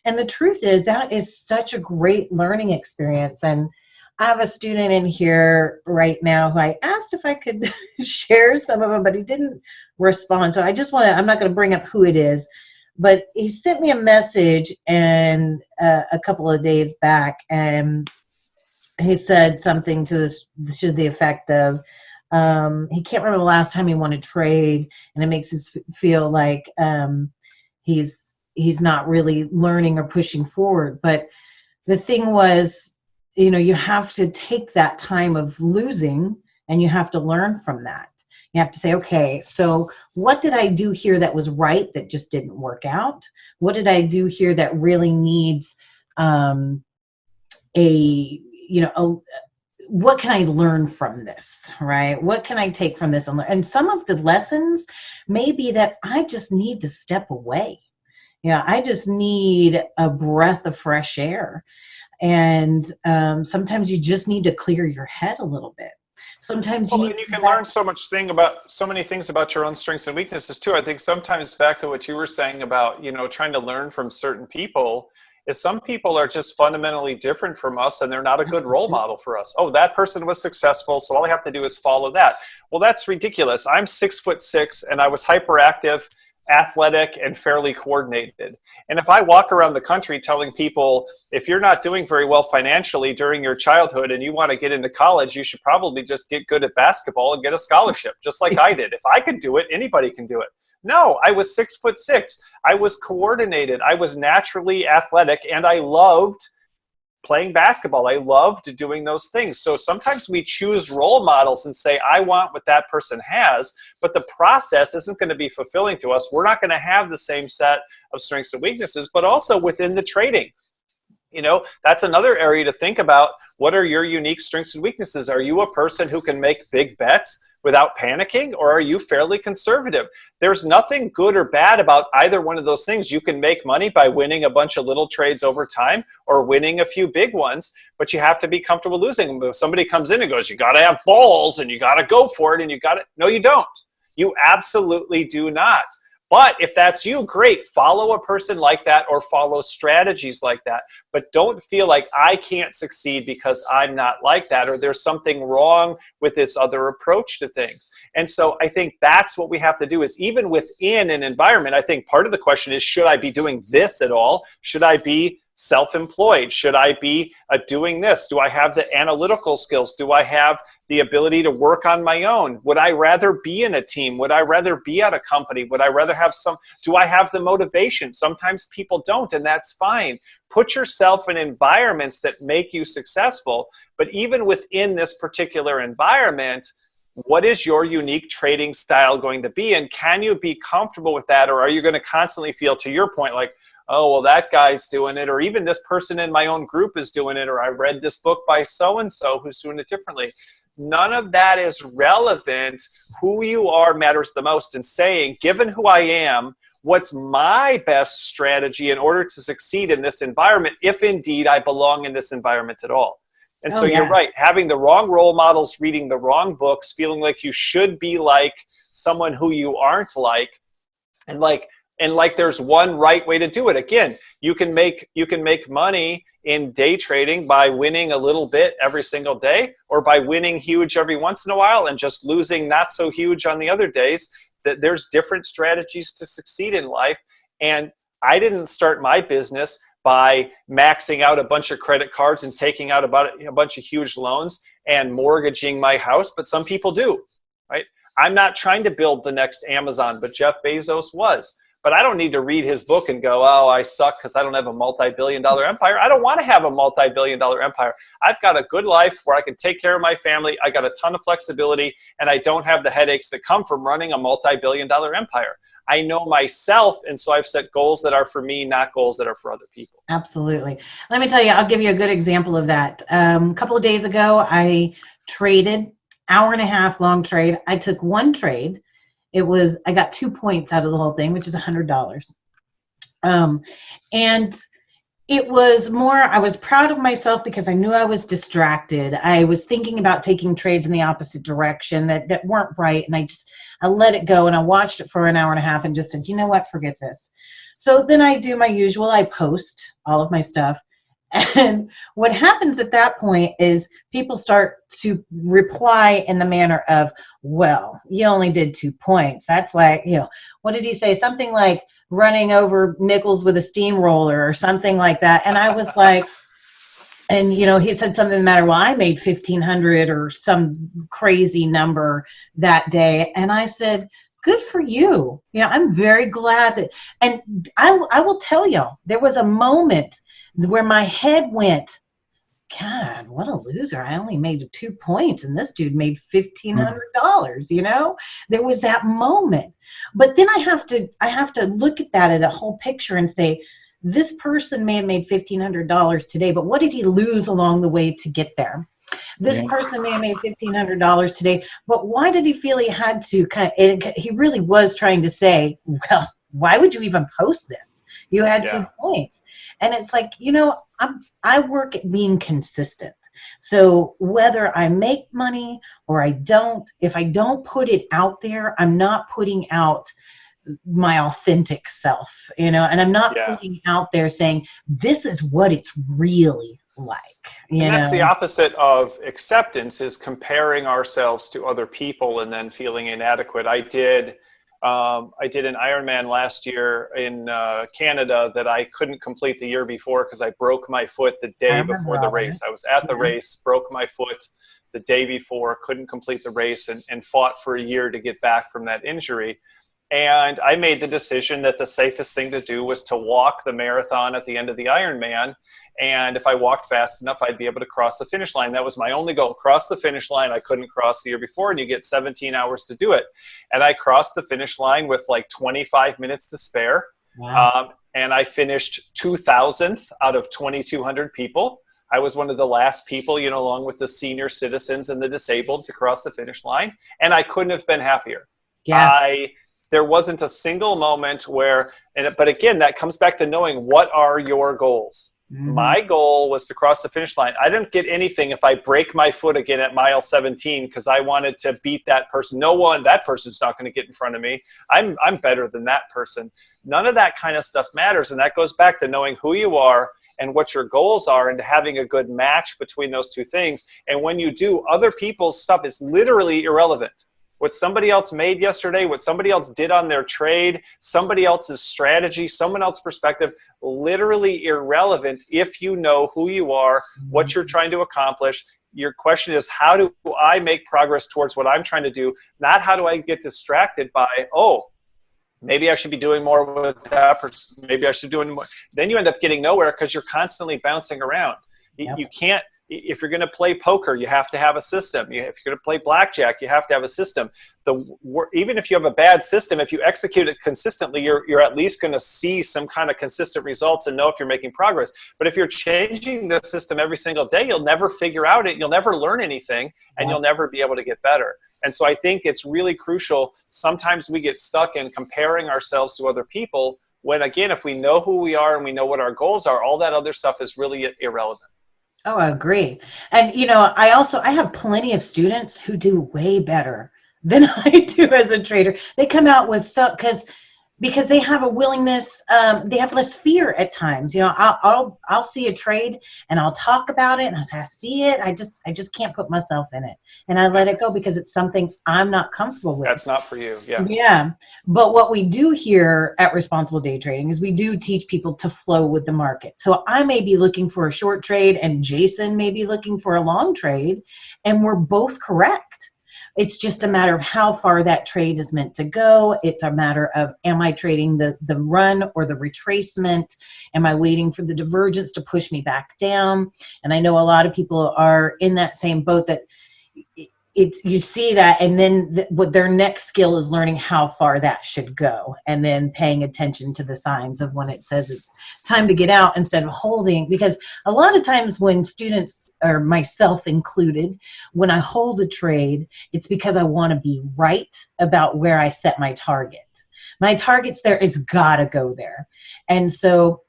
A: And the truth is that is such a great learning experience. And I have a student in here right now who I asked if I could share some of them, but he didn't respond. So I'm not going to bring up who it is, but he sent me a message and a couple of days back, and he said something to the effect of, he can't remember the last time he won a trade, and it makes us feel like he's not really learning or pushing forward. But the thing was, you have to take that time of losing and you have to learn from that. You have to say, okay, so what did I do here that was right that just didn't work out? What did I do here that really needs what can I learn from this, right? What can I take from this? And some of the lessons may be that I just need to step away. I just need a breath of fresh air. And sometimes you just need to clear your head a little bit. Sometimes you need
B: and you can learn so many things about your own strengths and weaknesses too. I think sometimes back to what you were saying about, trying to learn from certain people, is some people are just fundamentally different from us and they're not a good role model for us. Oh, that person was successful, so all I have to do is follow that. Well, that's ridiculous. I'm 6'6" and I was hyperactive, athletic, and fairly coordinated. And if I walk around the country telling people, if you're not doing very well financially during your childhood and you want to get into college, you should probably just get good at basketball and get a scholarship, just like I did. If I could do it, anybody can do it. No, I was 6'6". I was coordinated. I was naturally athletic, and I loved playing basketball. I loved doing those things. So sometimes we choose role models and say, I want what that person has, but the process isn't going to be fulfilling to us. We're not going to have the same set of strengths and weaknesses, but also within the trading. That's another area to think about. What are your unique strengths and weaknesses? Are you a person who can make big bets without panicking, or are you fairly conservative? There's nothing good or bad about either one of those things. You can make money by winning a bunch of little trades over time or winning a few big ones, but you have to be comfortable losing. If somebody comes in and goes, you got to have balls and you got to go for it and you got to, no, you don't. You absolutely do not. But if that's you, great. Follow a person like that or follow strategies like that. But don't feel like I can't succeed because I'm not like that, or there's something wrong with this other approach to things. And so I think that's what we have to do, is even within an environment, I think part of the question is, should I be doing this at all? Should I be self-employed? Should I be doing this? Do I have the analytical skills? Do I have the ability to work on my own? Would I rather be in a team? Would I rather be at a company? Would I rather have do I have the motivation? Sometimes people don't, and that's fine. Put yourself in environments that make you successful, but even within this particular environment, what is your unique trading style going to be? And can you be comfortable with that? Or are you going to constantly feel, to your point, like, oh, well, that guy's doing it, or even this person in my own group is doing it, or I read this book by so-and-so who's doing it differently. None of that is relevant. Who you are matters the most. And saying, given who I am, what's my best strategy in order to succeed in this environment, if indeed I belong in this environment at all? And so you're right, having the wrong role models, reading the wrong books, feeling like you should be like someone who you aren't like, and like there's one right way to do it. Again, you can make money in day trading by winning a little bit every single day, or by winning huge every once in a while and just losing not so huge on the other days. That there's different strategies to succeed in life. And I didn't start my business by maxing out a bunch of credit cards and taking out a bunch of huge loans and mortgaging my house, but some people do, right? I'm not trying to build the next Amazon, but Jeff Bezos was. But I don't need to read his book and go, oh, I suck because I don't have a multi-billion-dollar empire. I don't want to have a multi-billion-dollar empire. I've got a good life where I can take care of my family. I got a ton of flexibility, and I don't have the headaches that come from running a multi-billion-dollar empire. I know myself, and so I've set goals that are for me, not goals that are for other people.
A: Absolutely. Let me tell you, I'll give you a good example of that. A couple of days ago, I traded, hour-and-a-half long trade. I took one trade. I got 2 points out of the whole thing, which is $100. And it was more, I was proud of myself because I knew I was distracted. I was thinking about taking trades in the opposite direction that weren't right. And I let it go, and I watched it for an hour and a half and just said, you know what, forget this. So then I do my usual, I post all of my stuff. And what happens at that point is people start to reply in the manner of, well, you only did 2 points. That's like, what did he say? Something like running over nickels with a steamroller or something like that. And I was like, and he said something the matter, well, I made 1,500 or some crazy number that day. And I said, good for you. I'm very glad that, and I will tell y'all, there was a moment where my head went, God, what a loser. I only made 2 points and this dude made $1,500, There was that moment. But then I have to look at that at a whole picture and say, this person may have made $1,500 today, but what did he lose along the way to get there? This person may have made $1,500 today, but why did he feel he had to he really was trying to say, well, why would you even post this? You had 2 points. And it's like, I work at being consistent. So whether I make money or I don't, if I don't put it out there, I'm not putting out my authentic self, and I'm not putting out there saying, this is what it's really like.
B: And that's the opposite of acceptance, is comparing ourselves to other people and then feeling inadequate. I did an Ironman last year in Canada that I couldn't complete the year before because I broke my foot the day before the race. I was at the race, broke my foot the day before, couldn't complete the race, and fought for a year to get back from that injury. And I made the decision that the safest thing to do was to walk the marathon at the end of the Ironman. And if I walked fast enough, I'd be able to cross the finish line. That was my only goal, cross the finish line. I couldn't cross the year before, and you get 17 hours to do it. And I crossed the finish line with like 25 minutes to spare.
A: Wow.
B: And I finished 2,000th out of 2,200 people. I was one of the last people, along with the senior citizens and the disabled, to cross the finish line. And I couldn't have been happier. There wasn't a single moment where, but again, that comes back to knowing, what are your goals? Mm-hmm. My goal was to cross the finish line. I didn't get anything if I break my foot again at mile 17 because I wanted to beat that person. That person's not going to get in front of me. I'm better than that person. None of that kind of stuff matters. And that goes back to knowing who you are and what your goals are, and having a good match between those two things. And when you do, other people's stuff is literally irrelevant. what somebody else made yesterday, what somebody else did on their trade, somebody else's strategy, someone else's perspective, literally irrelevant if you know who you are, what you're trying to accomplish. Your question is, how do I make progress towards what I'm trying to do? Not how do I get distracted by, oh, maybe I should be doing more with that person. Maybe I should do more. Then you end up getting nowhere because you're constantly bouncing around.
A: Yep.
B: You can't, if you're going to play poker, you have to have a system. If you're going to play blackjack, you have to have a system. Even if you have a bad system, if you execute it consistently, you're at least going to see some kind of consistent results and know if you're making progress. But if you're changing the system every single day, you'll never figure out it. You'll never learn anything, and you'll never be able to get better. And so I think it's really crucial. Sometimes we get stuck in comparing ourselves to other people when, again, if we know who we are and we know what our goals are, all that other stuff is really irrelevant.
A: Oh, I agree. And, I have plenty of students who do way better than I do as a trader. They come out with stuff because they have a willingness, they have less fear at times. I'll see a trade and I'll talk about it and I'll say, I see it. I just can't put myself in it. And I let it go because it's something I'm not comfortable with.
B: That's not for you. Yeah.
A: Yeah. But what we do here at Responsible Day Trading is we do teach people to flow with the market. So I may be looking for a short trade and Jason may be looking for a long trade, and we're both correct. It's just a matter of how far that trade is meant to go. It's a matter of, am I trading the run or the retracement? Am I waiting for the divergence to push me back down? And I know a lot of people are in that same boat, that you see that, and then what their next skill is learning how far that should go, and then paying attention to the signs of when it says it's time to get out instead of holding. Because a lot of times when students, or myself included, when I hold a trade, it's because I want to be right about where I set my target. My target's there, it's got to go there. And so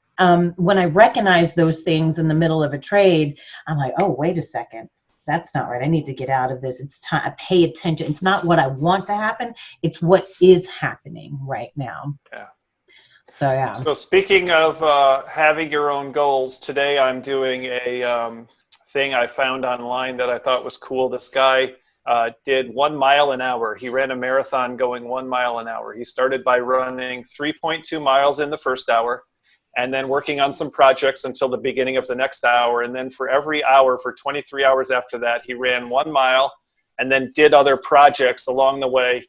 A: when I recognize those things in the middle of a trade, I'm like, oh, wait a second. That's not right. I need to get out of this. It's time. I pay attention. It's not what I want to happen. It's what is happening right now.
B: Yeah.
A: So, yeah.
B: So speaking of having your own goals, today I'm doing a thing I found online that I thought was cool. This guy did 1 mile an hour. He ran a marathon going 1 mile an hour. He started by running 3.2 miles in the first hour, and then working on some projects until the beginning of the next hour. And then for every hour, for 23 hours after that, he ran 1 mile and then did other projects along the way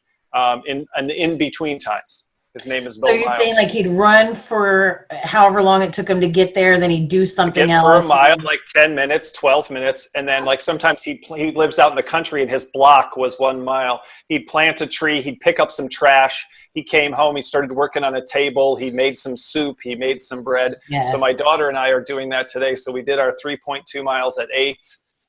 B: in between times. His name is Bill
A: So you're
B: Miles.
A: saying like he'd run for however long it took him to get there, then he'd do something else?
B: For a mile, like 10 minutes, 12 minutes. And then like sometimes he lives out in the country and his block was 1 mile. He'd plant a tree, he'd pick up some trash. He came home, he started working on a table. He made some soup, he made some bread.
A: Yes.
B: So my daughter and I are doing that today. So we did our 3.2 miles at 8.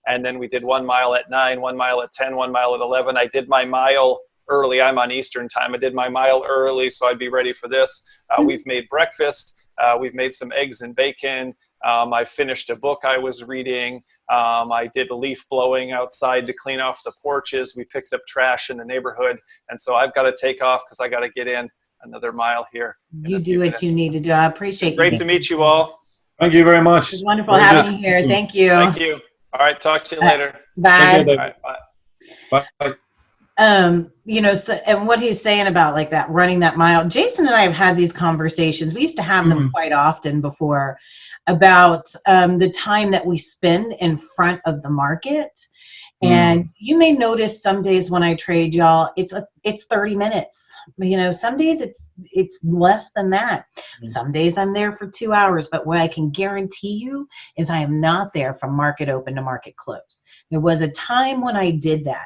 B: And then we did 1 mile at 9, 1 mile at 10, 1 mile at 11. I did my mile early. I'm on Eastern time. I did my mile early, so I'd be ready for this. We've made breakfast. We've made some eggs and bacon. I finished a book I was reading. I did leaf blowing outside to clean off the porches. We picked up trash in the neighborhood. And so I've got to take off because I got to get in another mile here.
A: You do what you need to do. I appreciate it.
B: Great to meet you all.
C: Thank you very much.
A: It's wonderful having you here. Thank you.
B: Thank you. All right. Talk to you later.
A: Bye.
C: Thank you.
B: All right, bye.
C: Bye.
A: So, and what he's saying about like that running that mile, Jason and I have had these conversations. We used to have them quite often before, about the time that we spend in front of the market. And you may notice some days when I trade, y'all, it's 30 minutes. Some days it's less than that. Some days I'm there for 2 hours, but what I can guarantee you is I am not there from market open to market close. There was a time when I did that.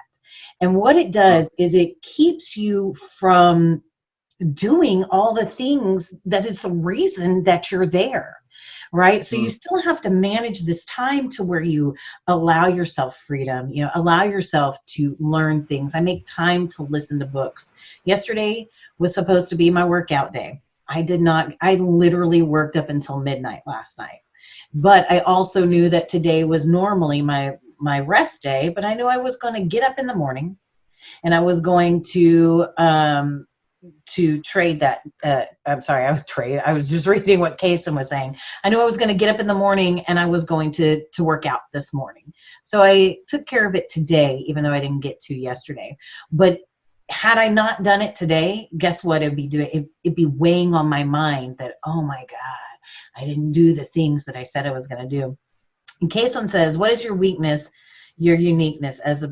A: And what it does is it keeps you from doing all the things that is the reason that you're there, right? So you still have to manage this time to where you allow yourself freedom, allow yourself to learn things. I make time to listen to books. Yesterday was supposed to be my workout day. I literally worked up until midnight last night. But I also knew that today was normally my rest day, but I knew I was going to get up in the morning and I was going to trade that. I was just reading what Kason was saying. I knew I was going to get up in the morning and I was going to work out this morning. So I took care of it today, even though I didn't get to yesterday. But had I not done it today, guess what it'd be doing? It'd be weighing on my mind that, oh my God, I didn't do the things that I said I was going to do. And Kason says, what is your weakness, your uniqueness as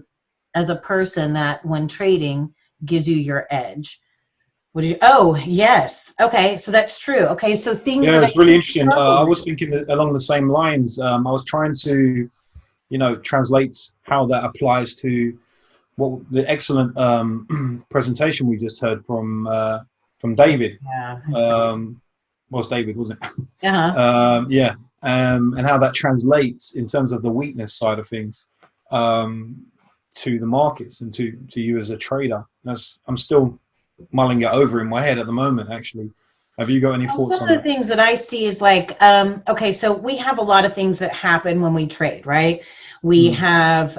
A: a person that when trading gives you your edge? What did you, oh, yes. Okay. So that's true. Okay. So things
C: Yeah,
A: that I
C: it's really interesting.
A: struggle
C: I
A: with.
C: was thinking that along the same lines. I was trying to, translate how that applies to what the excellent presentation we just heard from David.
A: Yeah. That's great.
C: Was David, wasn't it?
A: Uh-huh.
C: Yeah, and how that translates in terms of the weakness side of things to the markets and to you as a trader. I'm still mulling it over in my head at the moment. Actually, have you got any
A: Well,
C: thoughts
A: some
C: on
A: of the
C: that?
A: things that I see is like, okay, so we have a lot of things that happen when we trade, right? We
C: Mm,
A: have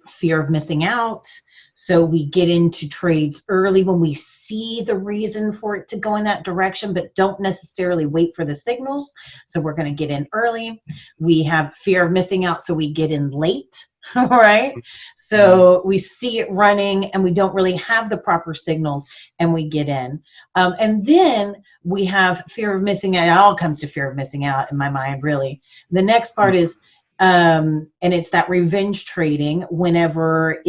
A: fear of missing out. So we get into trades early when we see the reason for it to go in that direction, but don't necessarily wait for the signals. So we're going to get in early. We have fear of missing out, so we get in late, right?
C: mm,
A: So we see it running and we don't really have the proper signals and we get in. And then we have fear of missing out. It all comes to fear of missing out in my mind, really. The next part is, and it's that revenge trading whenever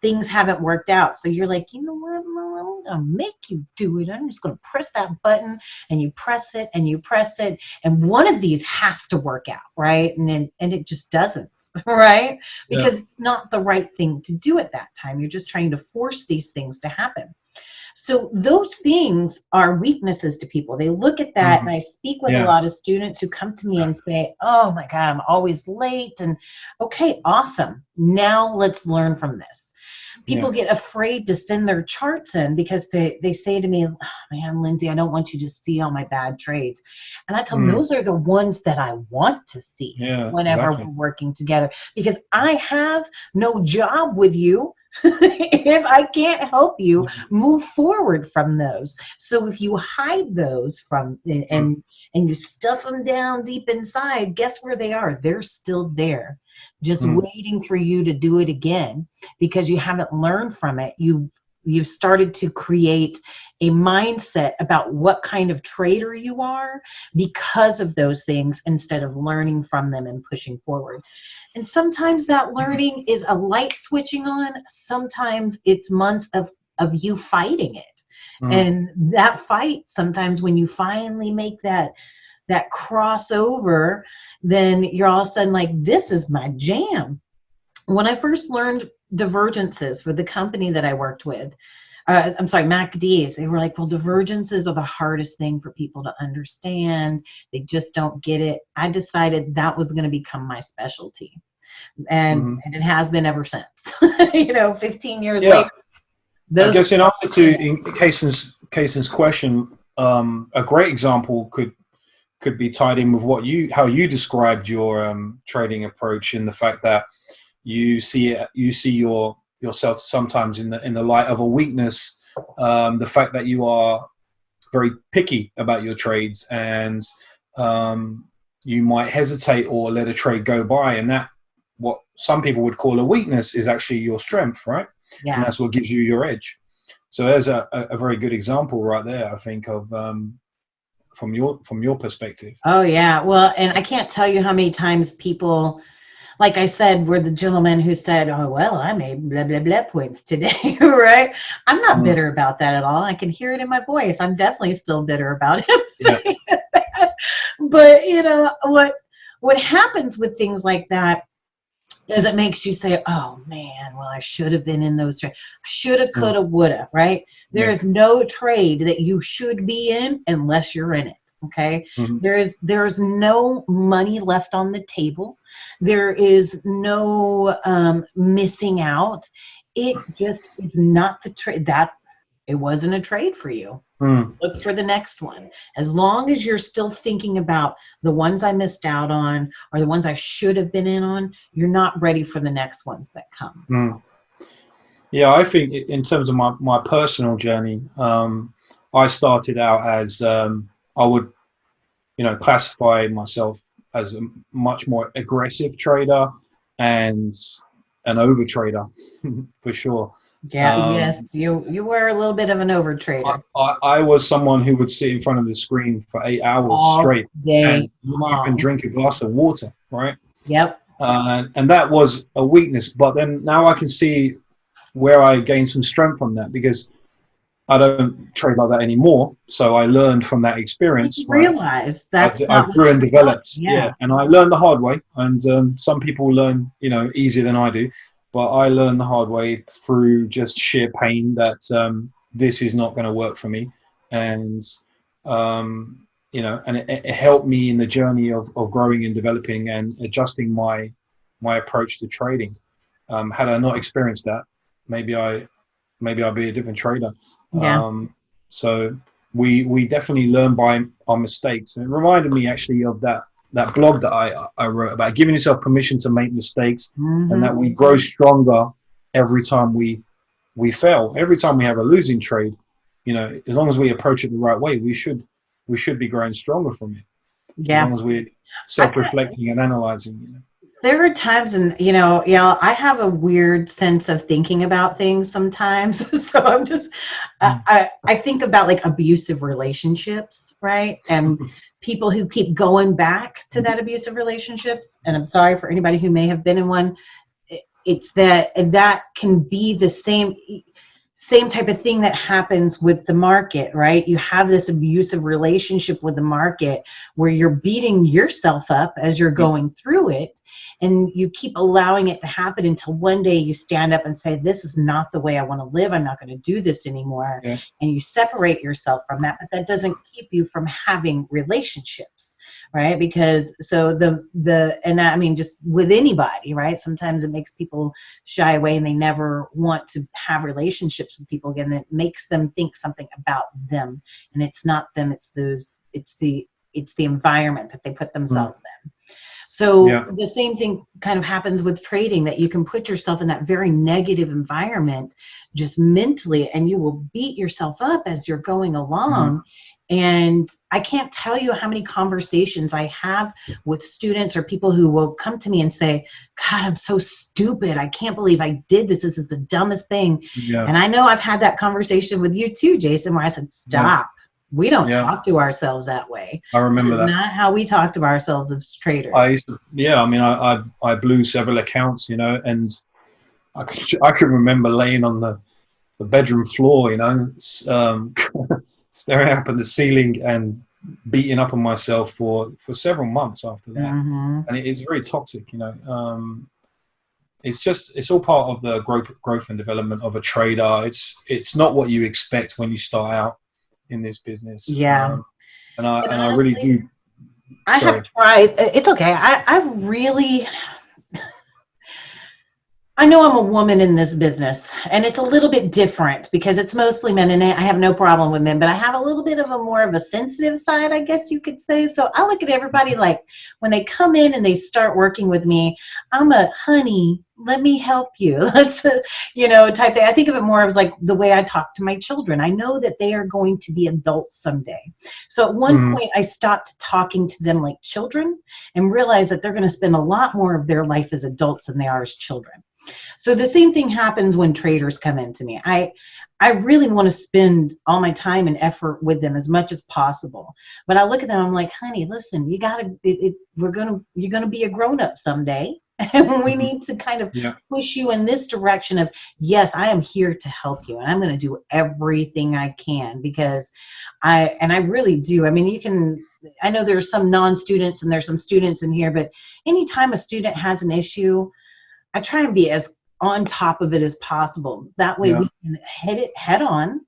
A: things haven't worked out. So you're like, you know what, I'm gonna make you do it. I'm just gonna press that button, and you press it and you press it, and one of these has to work out, right? And it just doesn't, right?
C: yeah.
A: Because it's not the right thing to do at that time. You're just trying to force these things to happen. So those things are weaknesses to people. They look at that, and
C: Mm,
A: I speak with a
C: yeah.
A: lot of students who come to me and say, oh my God, I'm always late. And okay, awesome. Now let's learn from this.
C: Yeah.
A: People get afraid to send their charts in because they say to me, oh, man, Lindsay, I don't want you to see all my bad trades. And I tell them
C: Mm,
A: those are the ones that I want to see
C: yeah.
A: whenever
C: Exactly.
A: we're working together, because I have no job with you if I can't help you
C: Yeah.
A: move forward from those. So if you hide those from
C: Mm,
A: and you stuff them down deep inside, guess where they are? They're still there, just
C: mm,
A: waiting for you to do it again because you haven't learned from it. You've started to create a mindset about what kind of trader you are because of those things instead of learning from them and pushing forward. And sometimes that learning is a light switching on. Sometimes it's months of you fighting it.
C: mm,
A: And that fight, sometimes when you finally make that crossover, then you're all of a sudden like, this is my jam. When I first learned divergences for the company that I worked with, I'm sorry, MacD's, they were like, well, divergences are the hardest thing for people to understand. They just don't get it. I decided that was going to become my specialty.
C: mm.
A: And it has been ever since. 15 years
C: Yeah.
A: later,
C: I
A: those.
C: guess in answer to Kason's question, a great example could be tied in with how you described your trading approach, in the fact that you see yourself sometimes in the light of a weakness, the fact that you are very picky about your trades, and you might hesitate or let a trade go by, and that, what some people would call a weakness, is actually your strength, right? And
A: Yeah.
C: that's what gives you your edge. So there's a very good example right there, I think, of from your perspective.
A: Oh, yeah. Well, and I can't tell you how many times people, like I said, were the gentleman who said, oh, well, I made blah, blah, blah points today, right? I'm not
C: Mm,
A: bitter about that at all. I can hear it in my voice. I'm definitely still bitter about him
C: yeah.
A: saying that. But, what happens with things like that is it makes you say, oh, man, well, I should have been in those trades. Shoulda,
C: Mm,
A: coulda, woulda, right? There
C: yeah.
A: is no trade that you should be in unless you're in it. Okay,
C: Mm,
A: there's no money left on the table. There is no missing out. It just is not the trade. That it wasn't a trade for you.
C: mm.
A: Look for the next one. As long as you're still thinking about the ones I missed out on or the ones I should have been in on, you're not ready for the next ones that come.
C: Mm. Yeah, I think in terms of my personal journey, I started out as I would, classify myself as a much more aggressive trader and an over trader for sure.
A: Yeah, yes, you were a little bit of an overtrader.
C: I was someone who would sit in front of the screen for 8 hours
A: All
C: straight
A: day
C: and not even
A: long.
C: drink a glass of water, right?
A: Yep.
C: And that was a weakness. But then now I can see where I gained some strength from that, because I don't trade like that anymore. So I learned from that experience,
A: You
C: right?
A: realize
C: I,
A: that's
C: I
A: not what
C: grew and
A: you want.
C: developed, yeah.
A: Yeah.
C: And I learned the hard way. And some people learn, easier than I do. But I learned the hard way through just sheer pain that this is not going to work for me. And, and it helped me in the journey of growing and developing and adjusting my approach to trading. Had I not experienced that, maybe I'll be a different trader.
A: Yeah.
C: So we definitely learn by our mistakes. And it reminded me actually of that blog that I wrote about giving yourself permission to make mistakes, and that we grow stronger every time we fail. Every time we have a losing trade, as long as we approach it the right way, we should be growing stronger from it. As
A: Yeah.
C: long as we're
A: I,
C: self-reflecting and analyzing.
A: there are times, and yeah, I have a weird sense of thinking about things sometimes. So I'm just, I think about like abusive relationships, right? And people who keep going back to that abusive relationships. And I'm sorry for anybody who may have been in one. It's that, and that can be the same type of thing that happens with the market, right? You have this abusive relationship with the market where you're beating yourself up as you're going through it, and you keep allowing it to happen until one day you stand up and say, this is not the way I want to live. I'm not going to do this anymore.
C: Yeah.
A: And you separate yourself from that, but that doesn't keep you from having relationships, right? Because and I mean, just with anybody, right? Sometimes it makes people shy away and they never want to have relationships with people again. That makes them think something about them, and it's not them. It's the environment that they put themselves in. So the same thing kind of happens with trading, that you can put yourself in that very negative environment just mentally, and you will beat yourself up as you're going along. And I can't tell you how many conversations I have with students or people who will come to me and say, God, I'm so stupid. I can't believe I did this. This is the dumbest thing.
C: Yeah.
A: And I know I've had that conversation with you too, Jason, where I said, stop. We don't talk to ourselves that way.
C: I remember that.
A: Not how we talk to ourselves as traders.
C: I blew several accounts, and I could remember laying on the bedroom floor, staring up at the ceiling and beating up on myself for several months after that. And it's very toxic, it's all part of the growth and development of a trader. It's not what you expect when you start out in this business.
A: Yeah.
C: And I really do.
A: I have tried. It's okay. I know I'm a woman in this business, and it's a little bit different because it's mostly men, and I have no problem with men, but I have a little bit of a more of a sensitive side, I guess you could say. So I look at everybody like when they come in and they start working with me, I'm a honey, let me help you. Let's, type thing. I think of it more as like the way I talk to my children. I know that they are going to be adults someday. So at one point I stopped talking to them like children and realized that they're going to spend a lot more of their life as adults than they are as children. So the same thing happens when traders come into me. I really want to spend all my time and effort with them as much as possible. But I look at them, I'm like, honey, listen, you're gonna be a grown-up someday. And we need to kind of push you in this direction of, yes, I am here to help you, and I'm going to do everything I can, because I really do. I mean, I know there's some non-students and there's some students in here, but anytime a student has an issue, I try and be as on top of it as possible. That way we can hit it head on,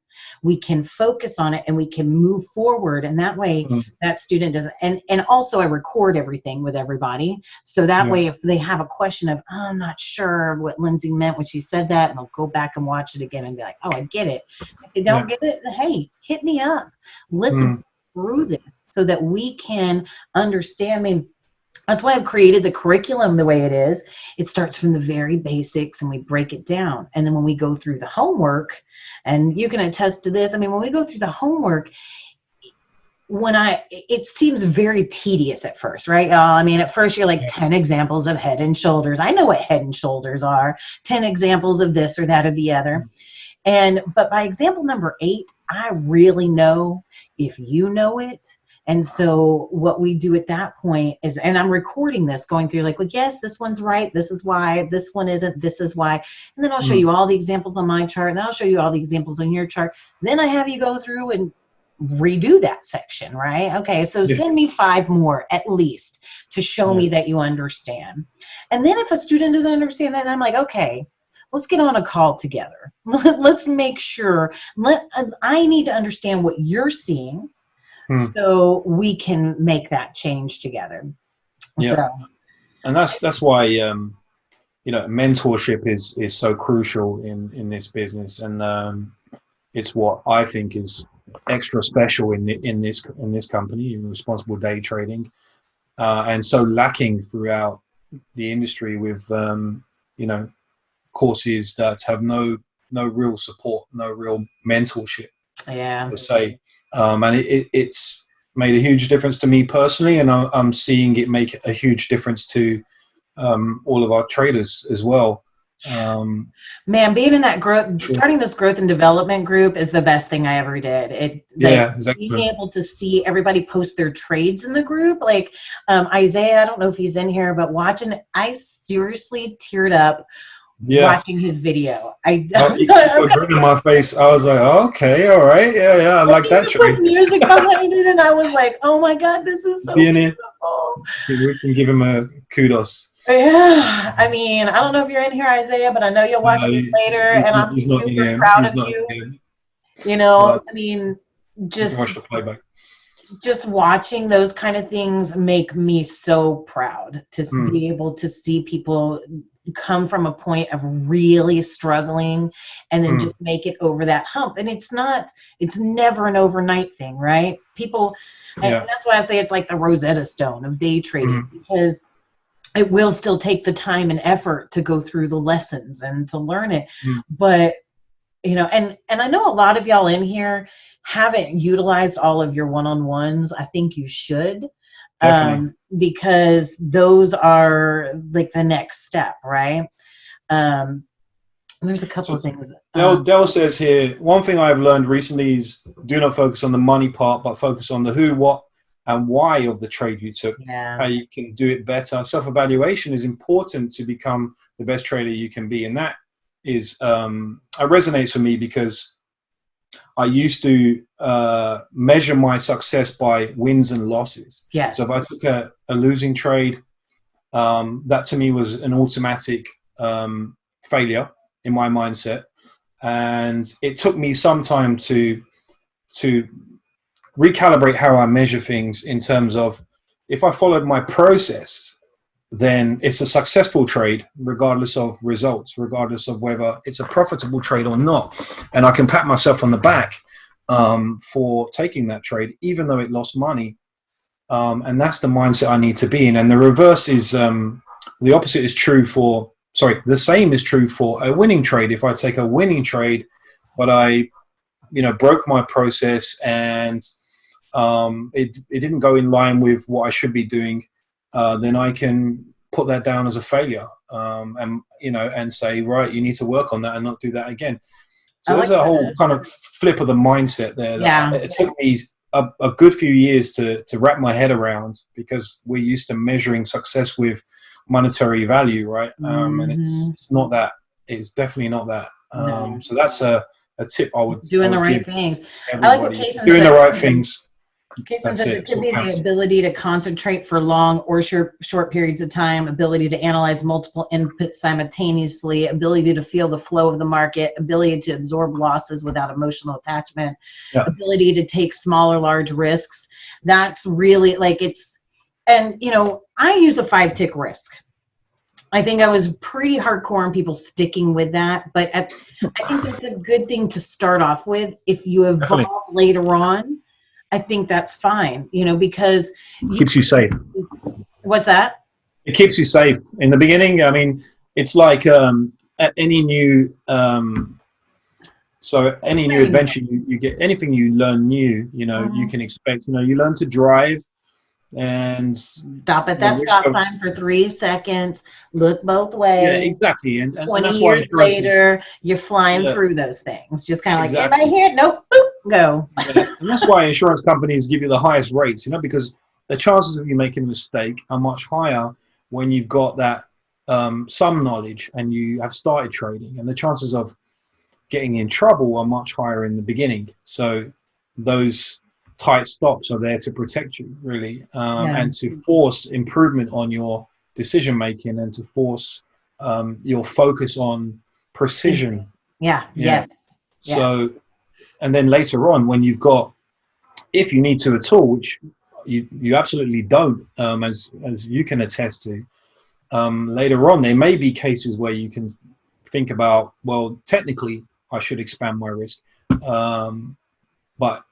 A: we can focus on it, and we can move forward. And that way that student doesn't, and also I record everything with everybody. So that way if they have a question of, oh, I'm not sure what Lindsay meant when she said that, and they'll go back and watch it again and be like, oh, I get it. If they don't get it, hey, hit me up. Let's go through this so that we can understand. I mean, that's why I've created the curriculum the way it is. It starts from the very basics and we break it down. And then when we go through the homework, and you can attest to this, I mean, when we go through the homework, it seems very tedious at first, right? I mean, at first you're like 10 examples of Head and Shoulders. I know what Head and Shoulders are, 10 examples of this or that or the other. But by example number 8, I really know if you know it. And so what we do at that point is, and I'm recording this, going through like, well, yes, this one's right. This is why. This one isn't. This is why. And then I'll show you all the examples on my chart. And then I'll show you all the examples on your chart. Then I have you go through and redo that section, right? Okay, so send me 5 more at least to show me that you understand. And then if a student doesn't understand that, I'm like, okay, let's get on a call together. Let's make sure, I need to understand what you're seeing so we can make that change together.
C: Yeah.
A: So.
C: And that's why, you know, mentorship is so crucial in this business. And it's what I think is extra special in this company, in responsible day trading, and so lacking throughout the industry with, you know, courses that have no real support, no real mentorship, per se. And it's made a huge difference to me personally, and I'm seeing it make a huge difference to all of our traders as well.
A: Man, being in that growth, starting this growth and development group is the best thing I ever did.
C: Exactly.
A: Being able to see everybody post their trades in the group, like Isaiah, I don't know if he's in here, but watching, I seriously teared up watching his video. I
C: put grin in my face. I was like, oh, okay, all right, I like that trade.
A: Put music behind it, and I was like, oh my god, this is so beautiful.
C: We can give him a kudos.
A: Yeah, I mean, I don't know if you're in here, Isaiah, but I know you'll watch this later, and I'm super proud of you. You know, I mean, just
C: watch the playback.
A: Just watching those kind of things make me so proud to be able to see people come from a point of really struggling and then just make it over that hump. And it's never an overnight thing, right? People, and that's why I say it's like the Rosetta Stone of day trading, because it will still take the time and effort to go through the lessons and to learn it. But, you know, and I know a lot of y'all in here haven't utilized all of your one-on-ones. I think you should. Because those are like the next step, right? There's a couple of things.
C: Dell says here, one thing I've learned recently is do not focus on the money part, but focus on the who, what, and why of the trade you took, how you can do it better. Self-evaluation is important to become the best trader you can be. And that is, it resonates for me because I used to measure my success by wins and losses.
A: Yes.
C: So if I took a losing trade, that to me was an automatic failure in my mindset. And it took me some time to recalibrate how I measure things in terms of if I followed my process, then it's a successful trade regardless of results, regardless of whether it's a profitable trade or not. And I can pat myself on the back for taking that trade, even though it lost money. And that's the mindset I need to be in. And the reverse is, the opposite is true for, the same is true for a winning trade. If I take a winning trade, but I, broke my process and it didn't go in line with what I should be doing, then I can put that down as a failure, and say, right, you need to work on that and not do that again. So there's a whole kind of flip of the mindset there. It took me a good few years to wrap my head around, because we're used to measuring success with monetary value, right? And it's not that. It's definitely not that. So that's a tip I would
A: doing the right things.
C: I like what Kason doing the right things.
A: Kason said it could be the ability to concentrate for long or short periods of time, ability to analyze multiple inputs simultaneously, ability to feel the flow of the market, ability to absorb losses without emotional attachment, ability to take small or large risks. That's really like and I use a 5-tick risk. I think I was pretty hardcore on people sticking with that, but I think it's a good thing to start off with. If you evolve later on, I think that's fine, because
C: it keeps you safe.
A: What's that?
C: It keeps you safe. In the beginning, I mean, it's like at any new So any new adventure you get, anything you learn new, you know, you can expect, you know, you learn to drive and
A: Stop at
C: the
A: that
C: risk
A: stop
C: of,
A: sign for 3 seconds, look both
C: yeah,
A: ways.
C: exactly. And
A: 20
C: that's why
A: years
C: insurance is,
A: later, you're flying
C: yeah,
A: through those things. Just kind of like, anybody
C: exactly.
A: here? Nope, boop, go.
C: Yeah. And that's why insurance companies give you the highest rates, you know, because the chances of you making a mistake are much higher when you've got that some knowledge and you have started trading, and the chances of getting in trouble are much higher in the beginning. So those tight stops are there to protect you, really,
A: Yeah.
C: and to force improvement on your decision making, and to force your focus on precision.
A: Yeah.
C: Yeah.
A: Yes. Yeah.
C: So, and then later on, when you've got, if you need to at all, which you absolutely don't, as you can attest to, later on there may be cases where you can think about, well, technically I should expand my risk, but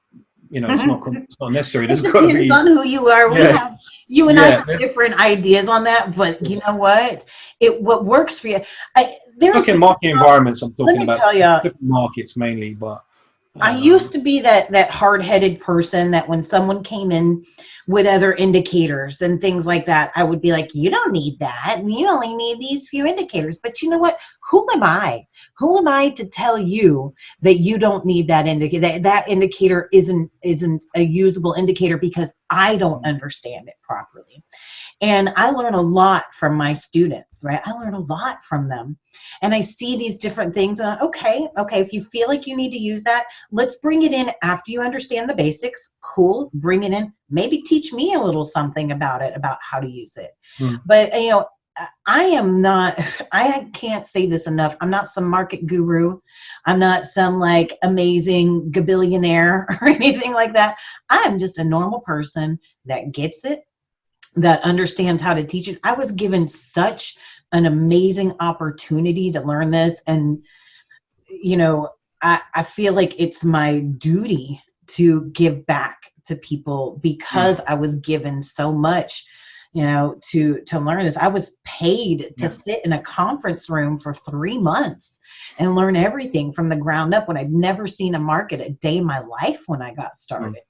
C: you know, it's not necessary. There's
A: It
C: got to
A: depends
C: be,
A: on who you are.
C: yeah,
A: You and I
C: yeah.
A: have different ideas on that, but you know what? What works for you. There's,
C: Okay, market environments I'm
A: let
C: talking
A: me
C: about,
A: tell you,
C: different markets mainly, but
A: I used to be that hard-headed person that when someone came in with other indicators and things like that, I would be like, you don't need that. You only need these few indicators. But you know what? Who am I? Who am I to tell you that you don't need that indicator? That indicator isn't a usable indicator because I don't understand it properly. And I learn a lot from my students, right? I learn a lot from them. And I see these different things. And okay, if you feel like you need to use that, let's bring it in after you understand the basics. Cool, bring it in. Maybe teach me a little something about it, about how to use it. But, you know, I am not, I can't say this enough. I'm not some market guru. I'm not some like amazing gabillionaire or anything like that. I am just a normal person that gets it, that understands how to teach it. I was given such an amazing opportunity to learn this. And, you know, I feel like it's my duty to give back to people because I was given so much, you know, to learn this. I was paid to sit in a conference room for 3 months and learn everything from the ground up when I'd never seen a market a day in my life when I got started.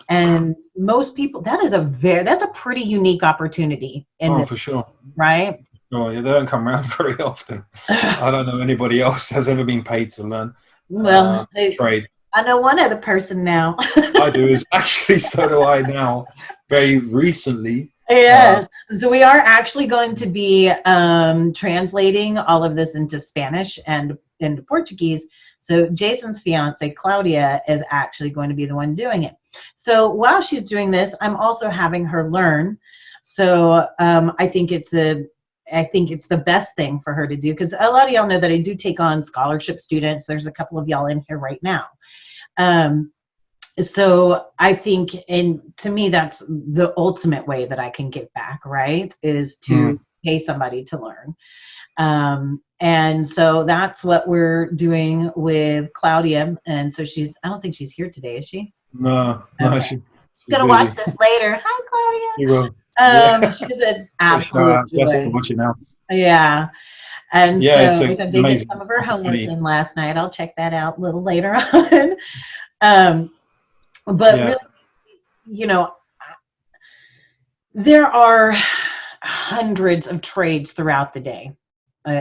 A: And most people, that's a pretty unique opportunity in this,
C: for sure,
A: right?
C: oh yeah, they don't come around very often. I don't know anybody else has ever been paid to learn
A: Well,
C: trade.
A: I know one other person now.
C: I do, is actually, so do I now, very recently.
A: Yes. So we are actually going to be translating all of this into Spanish and into Portuguese. So Jason's fiance, Claudia, is actually going to be the one doing it. So while she's doing this, I'm also having her learn. So I think it's the best thing for her to do, because a lot of y'all know that I do take on scholarship students. There's a couple of y'all in here right now. So I think, and to me, that's the ultimate way that I can give back, right? Is to pay somebody to learn. And so that's what we're doing with Claudia. And so I don't think she's here today, is she?
C: No,
A: Okay.
C: she's
A: gonna
C: busy.
A: watch this later. Hi, Claudia.
C: You will.
A: She's an absolute joy.
C: Watch it now.
A: Yeah. And
C: Yeah,
A: so
C: it's
A: we did get some of her homework in last night. I'll check that out a little later on. But really, you know, there are hundreds of trades throughout the day.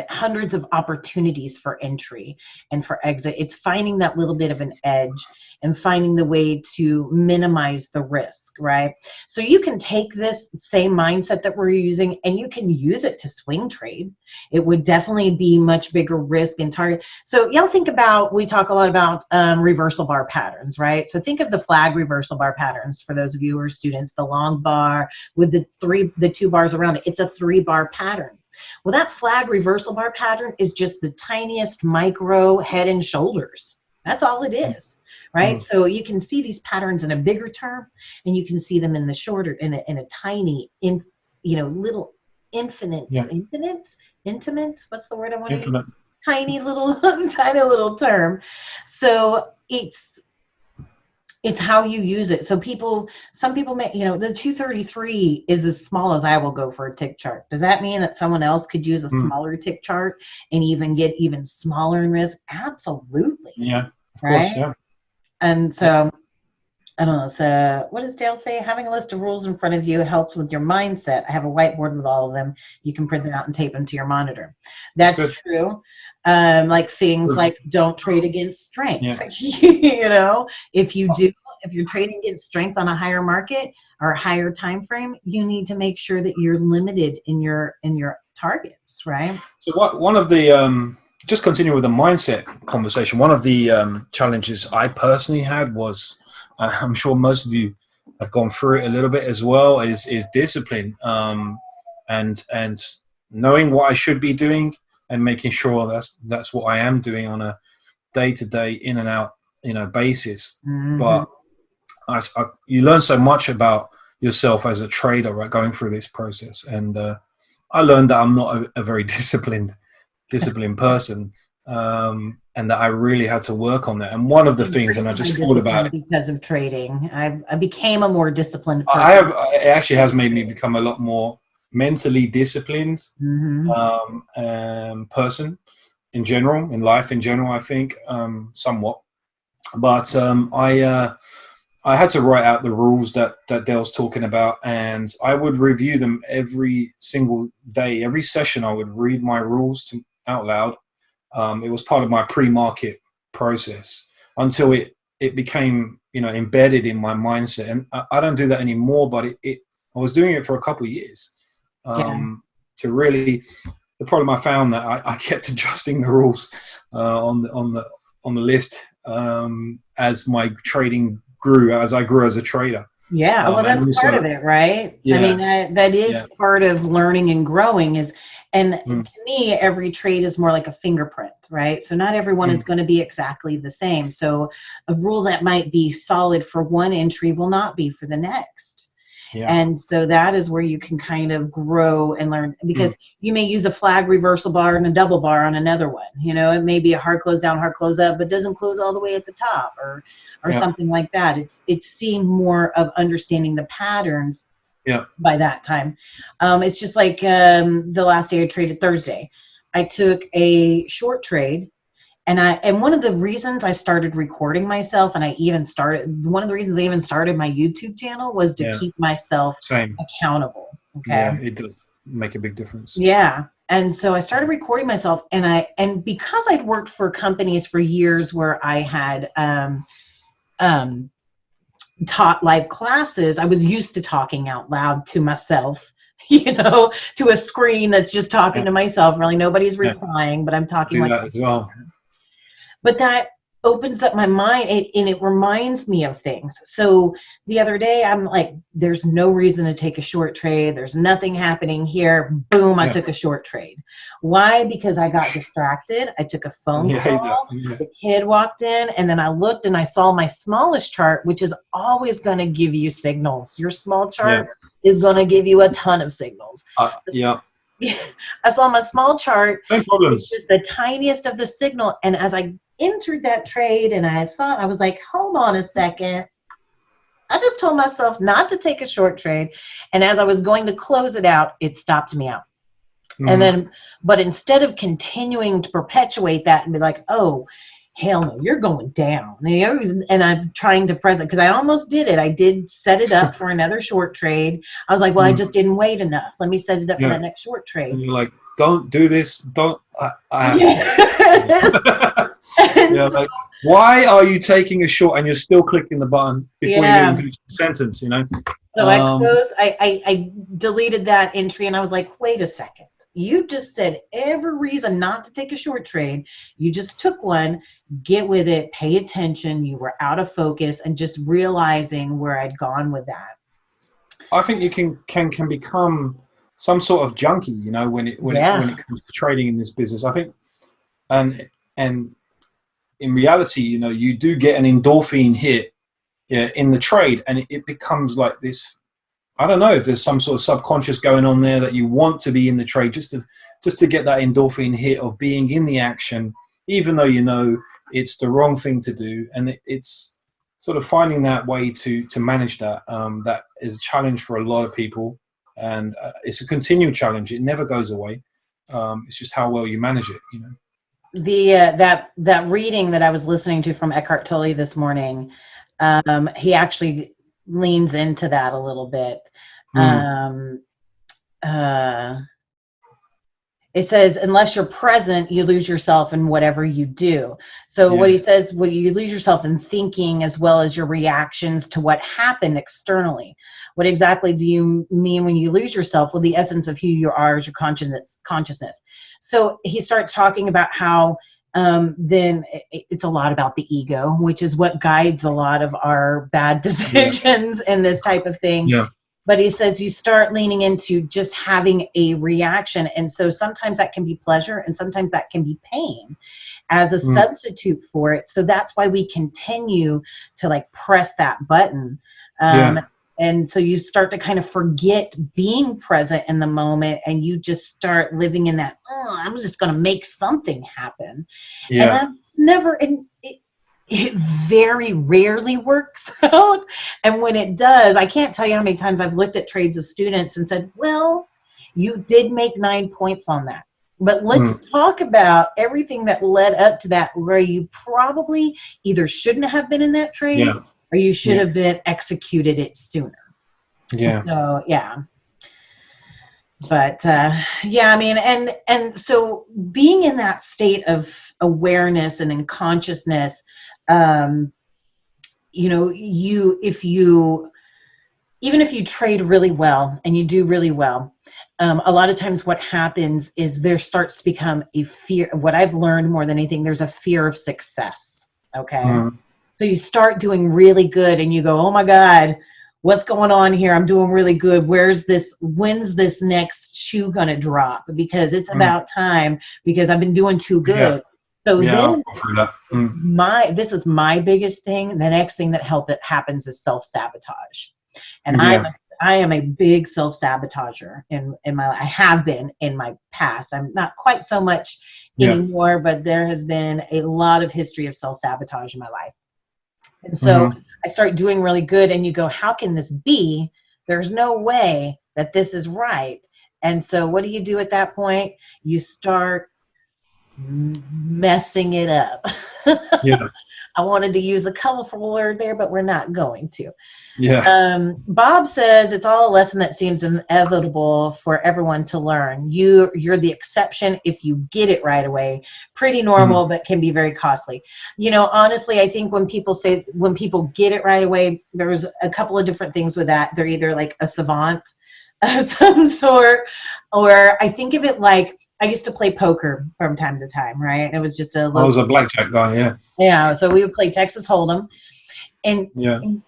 A: Hundreds of opportunities for entry and for exit. It's finding that little bit of an edge and finding the way to minimize the risk, right? So you can take this same mindset that we're using and you can use it to swing trade. It would definitely be much bigger risk and target. So y'all think about, we talk a lot about reversal bar patterns, right? So think of the flag reversal bar patterns for those of you who are students, the long bar with the 2 bars around it. It's a 3-bar pattern. Well, that flag reversal bar pattern is just the tiniest micro head and shoulders. That's all it is, right? So you can see these patterns in a bigger term, and you can see them in the shorter, in a tiny, little intimate. What's the word I want to use? Tiny little term. So it's how you use it. So some people may, the 233 is as small as I will go for a tick chart. Does that mean that someone else could use a smaller tick chart and even get even smaller in risk? Absolutely.
C: Yeah, of
A: right?
C: course, yeah.
A: And so, I don't know. So what does Dale say? Having a list of rules in front of you helps with your mindset. I have a whiteboard with all of them. You can print them out and tape them to your monitor. That's true. Like things like don't trade against strength.
C: Yeah.
A: If you're trading against strength on a higher market or a higher time frame, you need to make sure that you're limited in your targets, right?
C: So one of the just continue with the mindset conversation. One of the challenges I personally had was, I'm sure most of you have gone through it a little bit as well, is discipline, and knowing what I should be doing and making sure that's what I am doing on a day-to-day in and out basis. But you learn so much about yourself as a trader, right, going through this process. And I learned that I'm not a very disciplined person, and that I really had to work on that. And one of the things, and I just thought about it
A: because of trading, I became a more disciplined person.
C: It actually has made me become a lot more mentally disciplined person in general, in life in general, I think, somewhat. But I had to write out the rules that Dale's talking about, and I would review them every single day. Every session I would read my rules out loud. It was part of my pre-market process until it became embedded in my mindset. And I don't do that anymore, but I was doing it for a couple of years to really. The problem I found that I kept adjusting the rules on the list as my trading grew, as I grew as a trader.
A: Yeah, well, that's part of it, right? Yeah. I mean, that is part of learning and growing to me, every trade is more like a fingerprint, right? So not everyone is going to be exactly the same. So a rule that might be solid for one entry will not be for the next. Yeah. And so that is where you can kind of grow and learn, because you may use a flag reversal bar and a double bar on another one. It may be a hard close down, hard close up, but doesn't close all the way at the top or something like that. It's seeing more of understanding the patterns by that time. It's just like the last day I traded Thursday. I took a short trade. And one of the reasons I started recording myself, and one of the reasons I even started my YouTube channel was to keep myself accountable. Okay.
C: Yeah, it does make a big difference.
A: Yeah. And so I started recording myself, and because I'd worked for companies for years where I had taught live classes, I was used to talking out loud to myself. To a screen that's just talking to myself. Really, nobody's replying, but I'm talking like
C: that as well.
A: But that opens up my mind, and it reminds me of things. So the other day, I'm like, there's no reason to take a short trade. There's nothing happening here. Boom, I took a short trade. Why? Because I got distracted. I took a phone call. The kid walked in, and then I looked and I saw my smallest chart, which is always going to give you signals. Your small chart is going to give you a ton of signals. I saw my small chart.
C: No problems.
A: It's the tiniest of the signal. And as I entered that trade and I saw it, I was like, hold on a second. I just told myself not to take a short trade. And as I was going to close it out, it stopped me out. And then, but instead of continuing to perpetuate that and be like, oh, hell no, you're going down. And I'm trying to press it because I almost did it. I did set it up for another short trade. I was like, well, I just didn't wait enough. Let me set it up for that next short trade.
C: And you're like, don't do this. Don't. Like, why are you taking a short and you're still clicking the button before you even do the sentence,
A: So I closed, I deleted that entry and I was like, wait a second. You just said every reason not to take a short trade. You just took one, get with it, pay attention. You were out of focus, and just realizing where I'd gone with that.
C: I think you can become some sort of junkie, when it comes to trading in this business. I think, and in reality, you do get an endorphin hit in the trade, and it becomes like this. I don't know if there's some sort of subconscious going on there that you want to be in the trade just to get that endorphin hit of being in the action, even though it's the wrong thing to do. And it's sort of finding that way to manage that. That is a challenge for a lot of people, and it's a continual challenge. It never goes away. It's just how well you manage it, you know.
A: The that reading that I was listening to from Eckhart Tolle this morning, he actually leans into that a little bit. It says, unless you're present, you lose yourself in whatever you do. So what he says, well, you lose yourself in thinking as well as your reactions to what happened externally. What exactly do you mean when you lose yourself? Well, the essence of who you are is your consciousness. So he starts talking about how then it's a lot about the ego, which is what guides a lot of our bad decisions and this type of thing.
C: Yeah.
A: But he says you start leaning into just having a reaction. And so sometimes that can be pleasure and sometimes that can be pain as a substitute for it. So that's why we continue to like press that button. And so you start to kind of forget being present in the moment, and you just start living in that, oh, I'm just going to make something happen. And that's never, and it very rarely works out. And when it does, I can't tell you how many times I've looked at trades of students and said, well, you did make 9 points on that. But let's talk about everything that led up to that, where you probably either shouldn't have been in that trade or you should have been executed it sooner. So, But I mean, and so being in that state of awareness and in consciousness, you know, even if you trade really well and you do really well, a lot of times what happens is there starts to become a fear. What I've learned more than anything, there's a fear of success. Okay. So you start doing really good and you go, oh my God, what's going on here? I'm doing really good. When's this next shoe going to drop? Because it's about time, because I've been doing too good. So then this is my biggest thing. The next thing that happens is self-sabotage. And I am a big self-sabotager in my life. I have been in my past. I'm not quite so much anymore, but there has been a lot of history of self-sabotage in my life. And so I start doing really good, and you go, how can this be? There's no way that this is right. And so what do you do at that point? You start messing it up. I wanted to use a colorful word there, but we're not going to. Bob says it's all a lesson that seems inevitable for everyone to learn. You're the exception if you get it right away. Pretty normal, but can be very costly. You know, honestly, I think when people get it right away, there's a couple of different things with that. They're either like a savant of some sort, or I think of it like, I used to play poker from time to time, right? It was just I
C: was a blackjack guy,
A: so we would play Texas Hold'em. And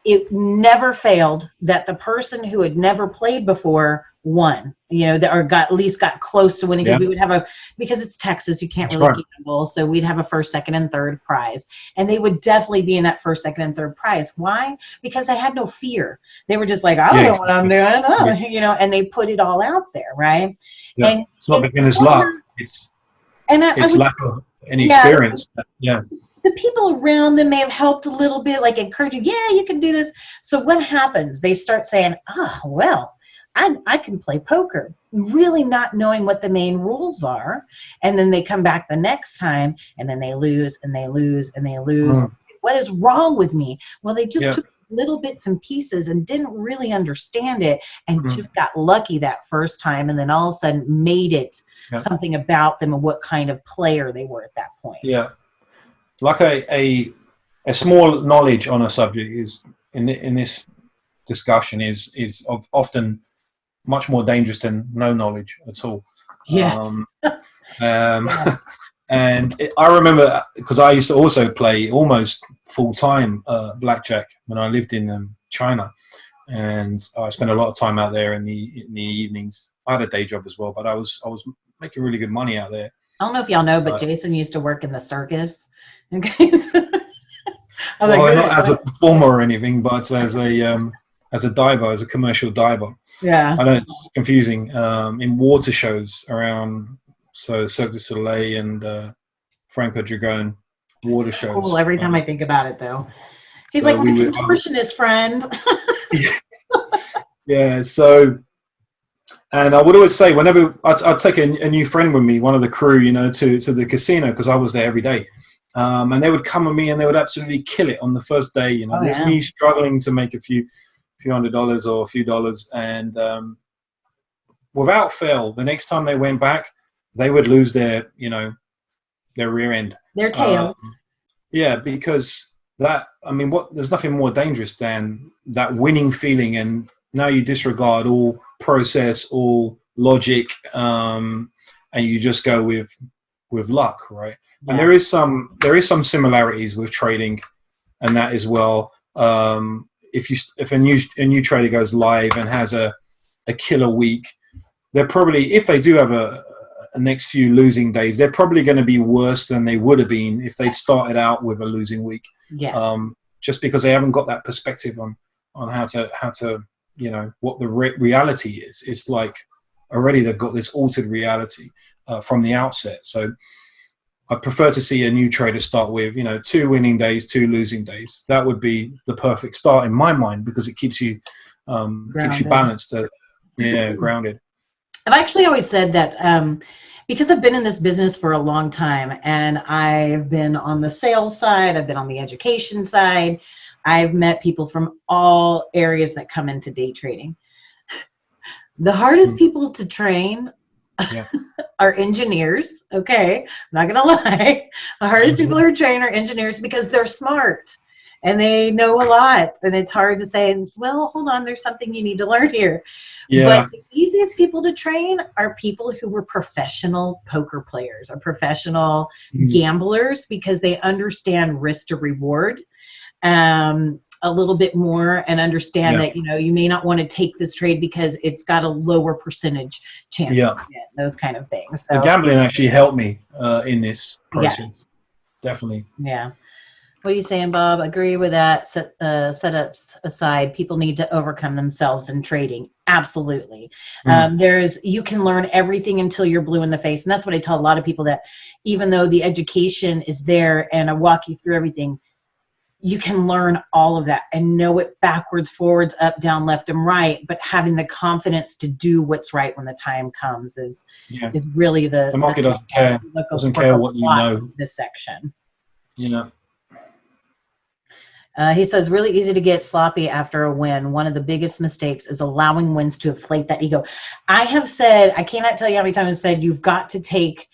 A: it never failed that the person who had never played before won, you know, or at least got close to winning. Because we would have because it's Texas, you can't really gamble. So we'd have a first, second, and third prize. And they would definitely be in that first, second, and third prize. Why? Because I had no fear. They were just like, I don't know what I'm doing, you know, and they put it all out there, right? And
C: it's not beginner's luck. It's lack of any experience.
A: The people around them may have helped a little bit, like encourage you, you can do this. So what happens? They start saying, well, I can play poker, really not knowing what the main rules are. And then they come back the next time, and then they lose, and they lose, and they lose. What is wrong with me? Well, they just took little bits and pieces and didn't really understand it, and just got lucky that first time, and then all of a sudden made it something about them and what kind of player they were at that point.
C: Like a small knowledge on a subject is in this discussion is often much more dangerous than no knowledge at all. And I remember, because I used to also play almost full-time blackjack when I lived in China, and I spent a lot of time out there in the evenings. I had a day job as well, but I was making really good money out there.
A: I don't know if y'all know, but Jason used to work in the circus. Okay.
C: Well, not as a performer or anything, but as a diver, as a commercial diver. I know it's confusing. In water shows around, so Cirque du Soleil and Franco Dragone water shows.
A: Cool. Every time I think about it, though. He's
C: So
A: like my contortionist friend.
C: yeah. So, and I would always say, whenever I'd take a new friend with me, one of the crew, to the casino, because I was there every day. And they would come with me and they would absolutely kill it on the first day.
A: Oh,
C: There's
A: yeah.
C: me struggling to make a few $100 or a few dollars. And without fail, the next time they went back, they would lose their rear end.
A: Their tails.
C: Yeah, because there's nothing more dangerous than that winning feeling. And now you disregard all process, all logic, and you just go with luck, right?
A: Yeah.
C: And there is some similarities with trading, and that as well. If a new trader goes live and has a killer week, they're probably, if they do have a next few losing days, they're probably going to be worse than they would have been if they'd started out with a losing week.
A: Yes.
C: Just because they haven't got that perspective on how to what the reality is. It's like already they've got this altered reality from the outset. So I prefer to see a new trader start with 2 winning days, 2 losing days. That would be the perfect start in my mind, because it keeps you balanced, grounded.
A: I've actually always said that because I've been in this business for a long time, and I've been on the sales side, I've been on the education side, I've met people from all areas that come into day trading. The hardest people to train are engineers. Okay, I'm not gonna lie. The hardest people to train are engineers, because they're smart and they know a lot, and it's hard to say, well, hold on, there's something you need to learn here.
C: Yeah.
A: But the easiest people to train are people who were professional poker players or professional gamblers, because they understand risk to reward a little bit more, and understand that you may not want to take this trade because it's got a lower percentage chance to get those kind of things. So,
C: the gambling actually helped me in this process. Definitely.
A: Yeah. What are you saying, Bob? Agree with that. Setups aside, people need to overcome themselves in trading. Absolutely. You can learn everything until you're blue in the face. And that's what I tell a lot of people, that even though the education is there and I walk you through everything, you can learn all of that and know it backwards, forwards, up, down, left, and right. But having the confidence to do what's right when the time comes is really the
C: market doesn't care what you know.
A: This section.
C: Yeah.
A: He says, really easy to get sloppy after a win. One of the biggest mistakes is allowing wins to inflate that ego. I have said, I cannot tell you how many times I've said, you've got to take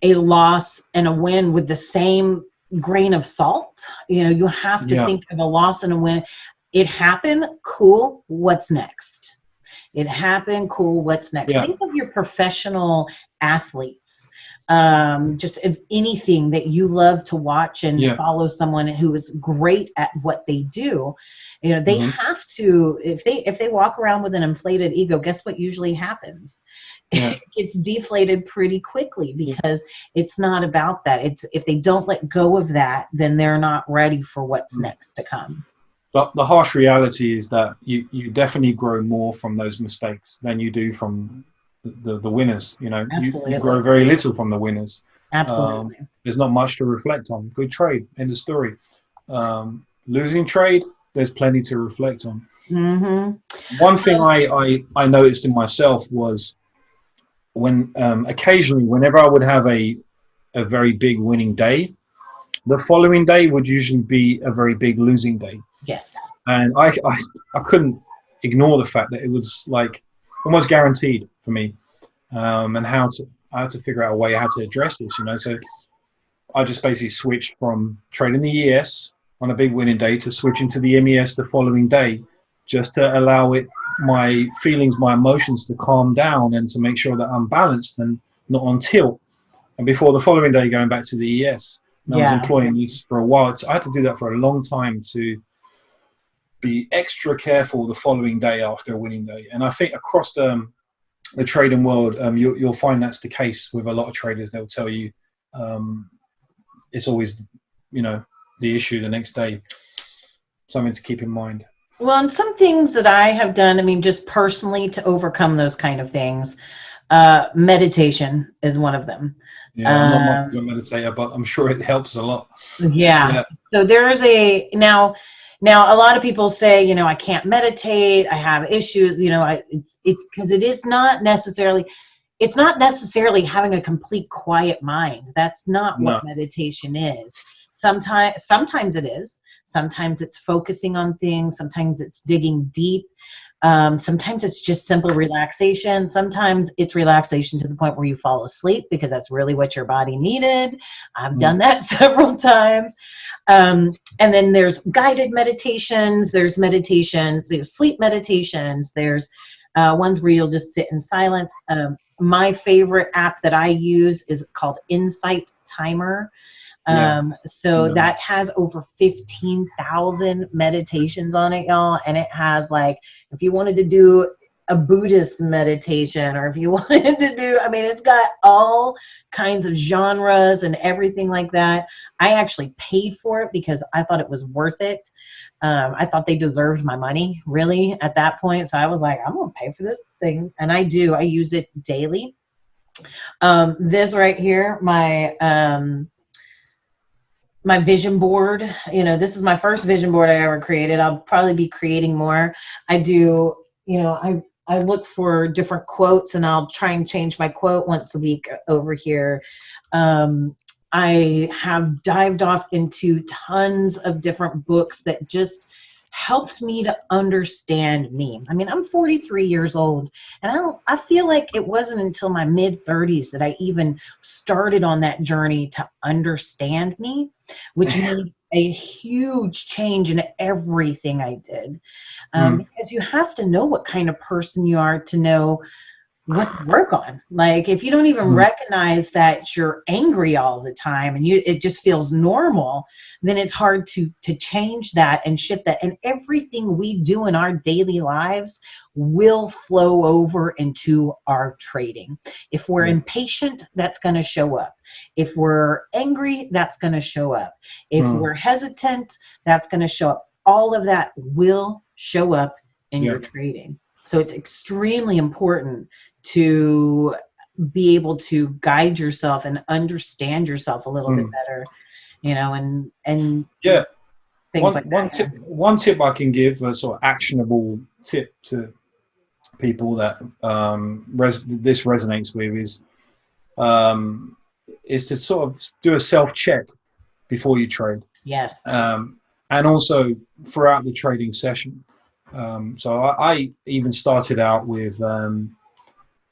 A: a loss and a win with the same grain of salt. You have to think of a loss and a win. It happened, cool, what's next? It happened, cool, what's next? Think of your professional athletes. Just if anything that you love to watch and follow someone who is great at what they do, they have to, if they walk around with an inflated ego, guess what usually happens? It gets deflated pretty quickly, because it's not about that. It's, if they don't let go of that, then they're not ready for what's next to come.
C: But the harsh reality is that you definitely grow more from those mistakes than you do from the winners. You grow very little from the winners.
A: Absolutely.
C: There's not much to reflect on. Good trade, end of story. Losing trade, there's plenty to reflect on. One thing I noticed in myself was, when occasionally, whenever I would have a very big winning day, the following day would usually be a very big losing day.
A: Yes.
C: And I couldn't ignore the fact that it was like almost guaranteed for me, and how to figure out a way how to address this. So I just basically switched from trading the ES on a big winning day to switching to the MES the following day, just to allow my feelings, my emotions to calm down, and to make sure that I'm balanced and not on tilt. And before the following day, going back to the ES. And I was employing this for a while. So I had to do that for a long time, to be extra careful the following day after a winning day. And I think across the trading world, you'll find that's the case with a lot of traders. They'll tell you it's always, the issue the next day. Something to keep in mind.
A: Well, and some things that I have done, just personally, to overcome those kind of things, meditation is one of them.
C: Yeah, I'm not much of a meditator, but I'm sure it helps a lot.
A: Yeah. So there's now Now, a lot of people say, you know, I can't meditate, I have issues, you know, it's because it's not necessarily having a complete quiet mind. That's not
C: No.
A: what meditation is. Sometimes it is. Sometimes it's focusing on things. Sometimes it's digging deep. Sometimes it's just simple relaxation. Sometimes it's relaxation to the point where you fall asleep because that's really what your body needed. I've done that several times. And then there's guided meditations. There's sleep meditations. There's ones where you'll just sit in silence. My favorite app that I use is called Insight Timer. So that has over 15,000 meditations on it, y'all. And it has, like, if you wanted to do a Buddhist meditation, or if you wanted to do, I mean, it's got all kinds of genres and everything like that. I actually paid for it because I thought it was worth it. I thought they deserved my money, really, at that point. So I was like, I'm going to pay for this thing. And I do. I use it daily. This right here, my vision board, you know, this is my first vision board I ever created. I'll probably be creating more. I do, you know, I look for different quotes, and I'll try and change my quote once a week over here. I have dived off into tons of different books that just helps me to understand me. I mean, I'm 43 years old, and I feel like it wasn't until my mid-30s that I even started on that journey to understand me, which made a huge change in everything I did. Because you have to know what kind of person you are to know what to work on. Like, if you don't even recognize that you're angry all the time and it just feels normal, then it's hard to change that and shift that. And everything we do in our daily lives will flow over into our trading. If we're impatient, that's going to show up. If we're angry, that's going to show up. If we're hesitant, that's going to show up. All of that will show up in your trading. So it's extremely important to be able to guide yourself and understand yourself a little bit better, you know, and things like that.
C: One tip I can give, a sort of actionable tip to people that this resonates with, is to sort of do a self-check before you trade.
A: Yes.
C: And also throughout the trading session. So I even started out with, you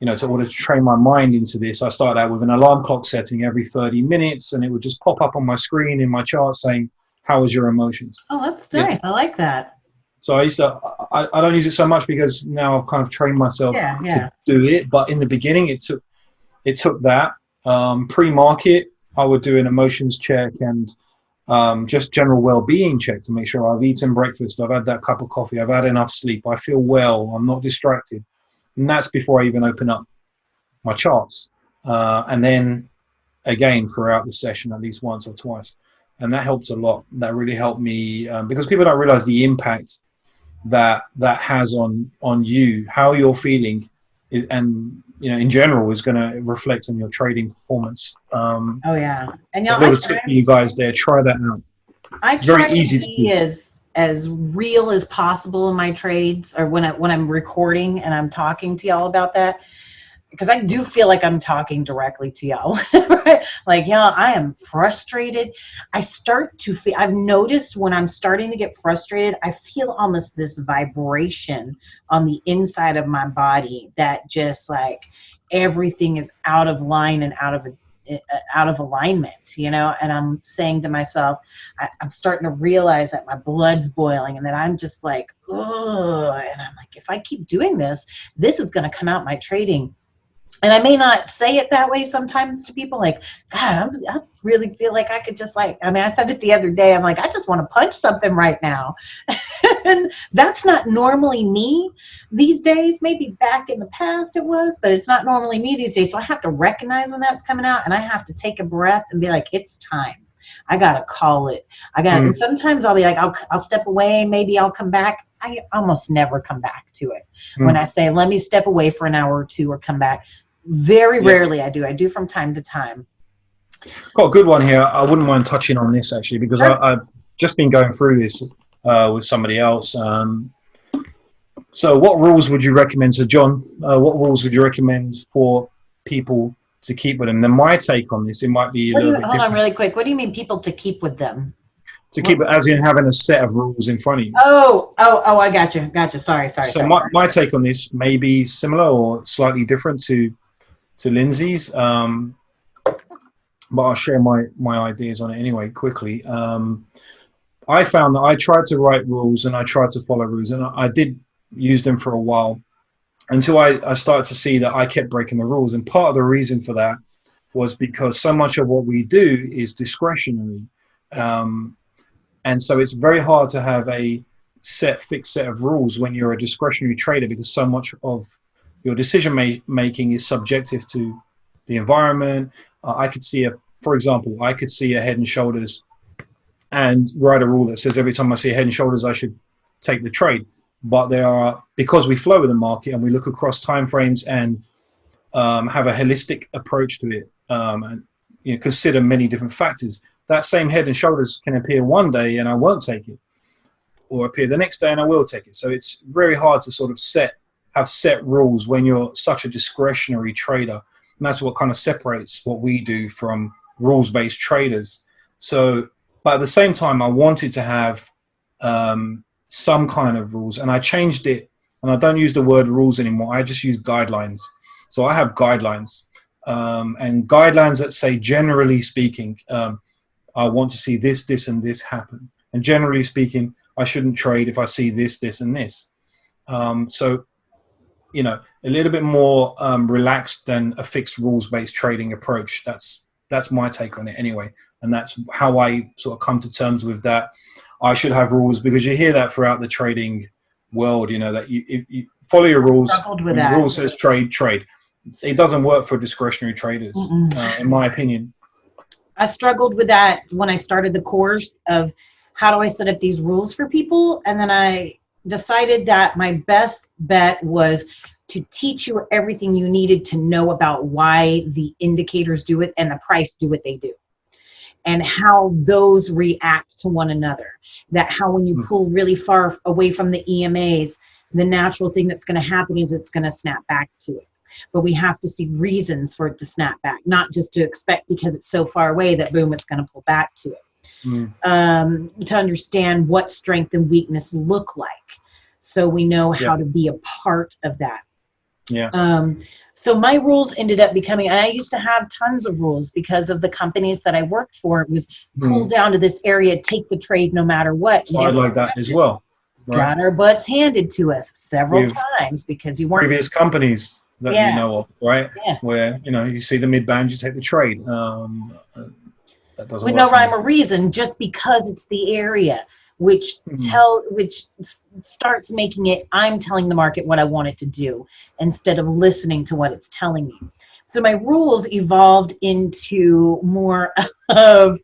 C: know, in order to train my mind into this, I started out with an alarm clock setting every 30 minutes, and it would just pop up on my screen in my chart saying, how was your emotions?
A: Oh, that's nice. I like that.
C: So I don't use it so much because now I've kind of trained myself to do it. But in the beginning, it took that. Pre-market, I would do an emotions check and just general well-being check to make sure I've eaten breakfast, I've had that cup of coffee, I've had enough sleep, I feel well, I'm not distracted. And that's before I even open up my charts. And then again, throughout the session, at least once or twice. And that helped a lot. That really helped me because people don't realize the impact that has on you, how you're feeling, and, you know, in general is going to reflect on your trading performance.
A: Oh yeah. And
C: a little tip for you guys there, try that out.
A: It's very easy to be as real as possible in my trades, or when I'm recording and I'm talking to y'all about that, because I do feel like I'm talking directly to y'all. Right? Like, y'all, I am frustrated. I've noticed when I'm starting to get frustrated, I feel almost this vibration on the inside of my body that just, like, everything is out of line and out of alignment, you know. And I'm saying to myself, I'm starting to realize that my blood's boiling and that I'm just like, ugh. And I'm like, if I keep doing this is going to come out my trading. And I may not say it that way sometimes to people, like, God, I really feel like I could just, like, I mean, I said it the other day, I'm like, I just want to punch something right now. And that's not normally me these days. Maybe back in the past it was, but it's not normally me these days. So I have to recognize when that's coming out, and I have to take a breath and be like, it's time. I got to call it. And sometimes I'll be like, I'll step away. Maybe I'll come back. I almost never come back to it. When I say, let me step away for an hour or two or come back, very rarely I do from time to time.
C: Got a good one here. I wouldn't mind touching on this actually, because I've just been going through this with somebody else. So what rules would you recommend? So John, what rules would you recommend for people to keep with them? Then my take on this, it might be a little bit
A: Hold
C: different.
A: on really quick. What do you mean people to keep with them?
C: To keep it as in having a set of rules in front of you.
A: Oh, I got you. Sorry.
C: So my take on this may be similar or slightly different to Lindsay's, but I'll share my ideas on it anyway quickly. I found that I tried to write rules and I tried to follow rules, and I did use them for a while until I started to see that I kept breaking the rules. And part of the reason for that was because so much of what we do is discretionary. And so it's very hard to have a fixed set of rules when you're a discretionary trader, because so much of your decision making is subjective to the environment. I could see for example, I could see a Head and Shoulders and write a rule that says every time I see a Head and Shoulders, I should take the trade. But because we flow with the market and we look across timeframes and have a holistic approach to it, and consider many different factors, that same Head and Shoulders can appear one day and I won't take it, or appear the next day and I will take it. So it's very hard to sort of have set rules when you're such a discretionary trader. And that's what kind of separates what we do from rules-based traders. So, but at the same time, I wanted to have some kind of rules, and I changed it, and I don't use the word rules anymore. I just use guidelines. So I have guidelines, and guidelines that say, generally speaking, I want to see this, this, and this happen. And generally speaking, I shouldn't trade if I see this, this, and this. So, a little bit more relaxed than a fixed rules-based trading approach. That's my take on it anyway. And that's how I sort of come to terms with that. I should have rules, because you hear that throughout the trading world, that you follow your rules. When the rule says trade. It doesn't work for discretionary traders, in my opinion.
A: I struggled with that when I started the course of how do I set up these rules for people. And then I decided that my best bet was to teach you everything you needed to know about why the indicators do it and the price do what they do, and how those react to one another. That how when you pull really far away from the EMAs, the natural thing that's going to happen is it's going to snap back to it. But we have to see reasons for it to snap back, not just to expect because it's so far away that boom, it's going to pull back to it. To understand what strength and weakness look like, so we know how to be a part of that. So my rules ended up becoming, I used to have tons of rules because of the companies that I worked for. It was pull down to this area, take the trade no matter what.
C: I like that as well.
A: Right? Got our butts handed to us several times because you weren't.
C: Previous companies that you know of, right? Yeah. Where, you see the mid-band, you take the trade. That doesn't
A: with no rhyme or reason, just because it's the area, which starts making it, I'm telling the market what I want it to do instead of listening to what it's telling me. So my rules evolved into more of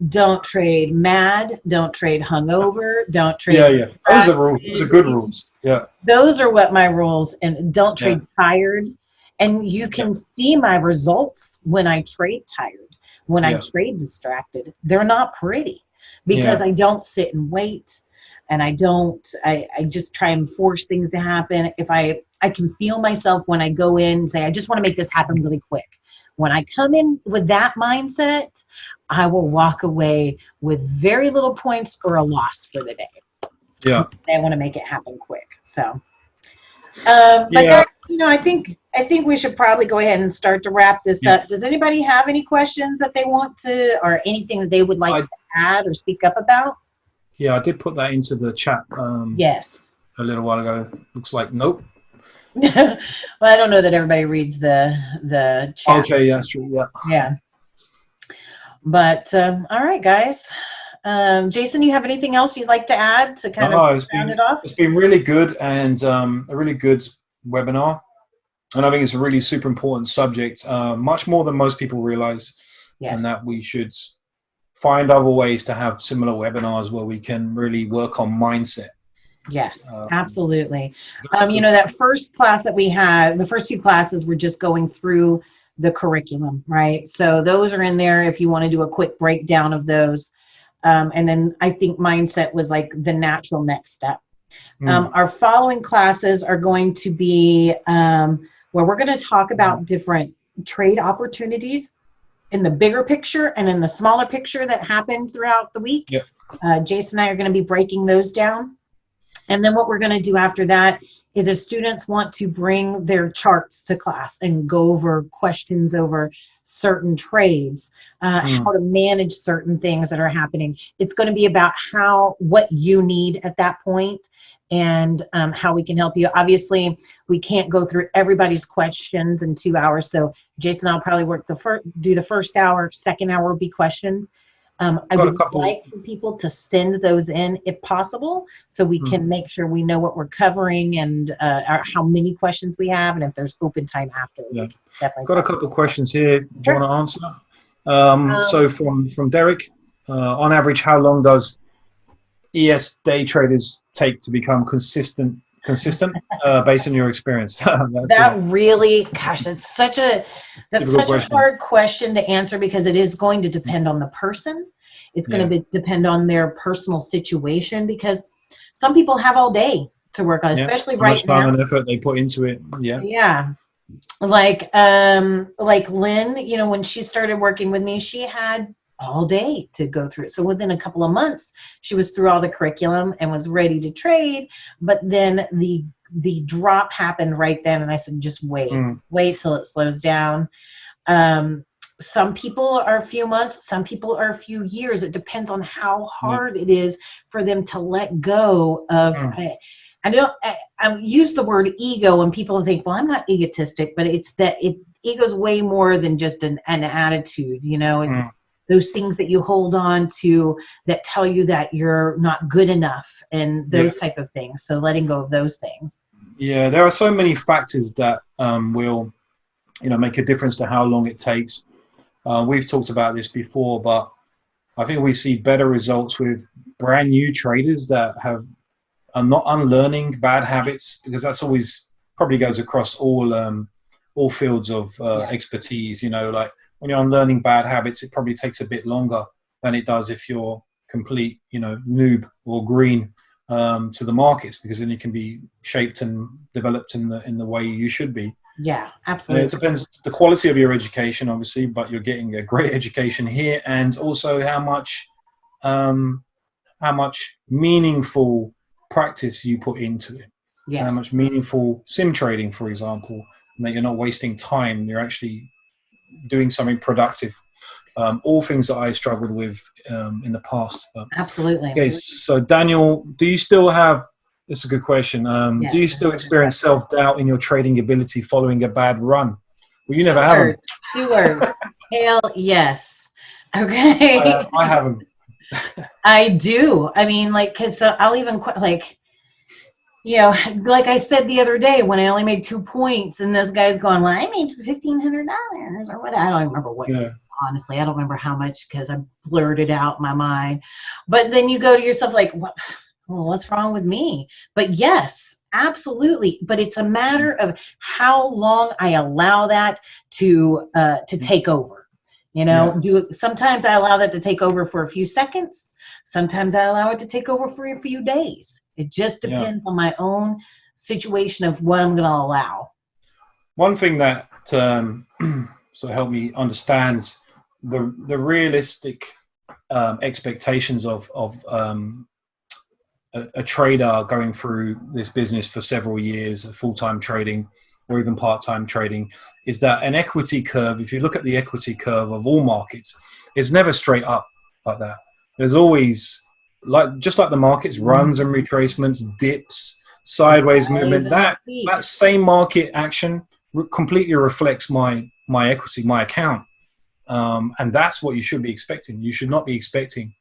A: don't trade mad, don't trade hungover, don't trade.
C: Yeah. Those are rules. Those are good rules. Yeah.
A: Those are what my rules, and don't trade tired. And you can see my results when I trade tired. When I trade distracted, they're not pretty, because I don't sit and wait, and I just try and force things to happen. If I can feel myself when I go in and say, I just want to make this happen really quick. When I come in with that mindset, I will walk away with very little points or a loss for the day.
C: Yeah.
A: I want to make it happen quick. So, but that, I think we should probably go ahead and start to wrap this up. Does anybody have any questions that they want to, or anything that they would like to add or speak up about?
C: Yeah, I did put that into the chat.
A: Yes.
C: A little while ago. Looks like nope.
A: Well, I don't know that everybody reads the chat.
C: Okay, yeah, that's true. Yeah.
A: Yeah. But all right, guys. Jason, you have anything else you'd like to add to kind of round it off?
C: It's been really good, and a really good webinar. And I think it's a really super important subject, much more than most people realize. Yes. And that we should find other ways to have similar webinars where we can really work on mindset.
A: Yes, absolutely. That first class that we had, the first two classes were just going through the curriculum, right? So those are in there if you want to do a quick breakdown of those. And then I think mindset was like the natural next step. Our following classes are going to be where we're going to talk about different trade opportunities in the bigger picture and in the smaller picture that happened throughout the week.
C: Yep.
A: Jason and I are going to be breaking those down. And then what we're going to do after that is if students want to bring their charts to class and go over questions over certain trades, how to manage certain things that are happening, it's going to be about what you need at that point and how we can help you. Obviously, we can't go through everybody's questions in 2 hours. So Jason and I'll probably do the first hour, second hour will be questions. I would like for people to send those in if possible, so we can make sure we know what we're covering and how many questions we have, and if there's open time after.
C: Yeah.
A: Definitely.
C: Got a couple of questions here. Do you want to answer? So from Derek, on average, how long does ES day traders take to become consistent based on your experience?
A: That's such a hard question to answer because it is going to depend on the person. It's going to depend on their personal situation because some people have all day to work on, especially right now.
C: How much time and effort they put into it.
A: Yeah. Like Lynn, when she started working with me, she had all day to go through it. So within a couple of months, she was through all the curriculum and was ready to trade. But then the drop happened right then. And I said, just wait till it slows down. Some people are a few months, some people are a few years. It depends on how hard it is for them to let go of, I use the word ego and people think, well, I'm not egotistic, but it's that ego's way more than just an attitude, it's those things that you hold on to that tell you that you're not good enough and those type of things. So letting go of those things.
C: Yeah, there are so many factors that will, make a difference to how long it takes. We've talked about this before, but I think we see better results with brand new traders that are not unlearning bad habits, because that's always probably goes across all fields of expertise. Like when you're unlearning bad habits, it probably takes a bit longer than it does if you're complete, noob or green to the markets, because then you can be shaped and developed in the way you should be.
A: Yeah, absolutely.
C: It depends the quality of your education, obviously, but you're getting a great education here, and also how much meaningful practice you put into it.
A: Yes.
C: How much meaningful sim trading, for example, and that you're not wasting time. You're actually doing something productive. All things that I struggled with in the past.
A: Absolutely.
C: Okay, so Daniel, do you still have? This is a good question.
A: Yes.
C: Do you still experience self-doubt in your trading ability following a bad run? Well, you never have.
A: 2 words. Hell yes. Okay.
C: I haven't.
A: I do. I mean, because I'll even like I said the other day when I only made 2 points, and this guy's going, "Well, I made $1,500 or what?" I don't remember what. Yeah. Honestly, I don't remember how much because I blurted out my mind. But then you go to yourself like, "What? Well, what's wrong with me?" But yes, absolutely. But it's a matter of how long I allow that to take over. Sometimes I allow that to take over for a few seconds. Sometimes I allow it to take over for a few days. It just depends on my own situation of what I'm going to allow.
C: One thing that sort of helped me understand the realistic expectations of a trader going through this business for several years, full-time trading or even part-time trading, is that an equity curve, if you look at the equity curve of all markets, it's never straight up like that. There's always, just like the markets, runs and retracements, dips, sideways movement. That same market action completely reflects my equity, my account. And that's what you should be expecting. You should not be expecting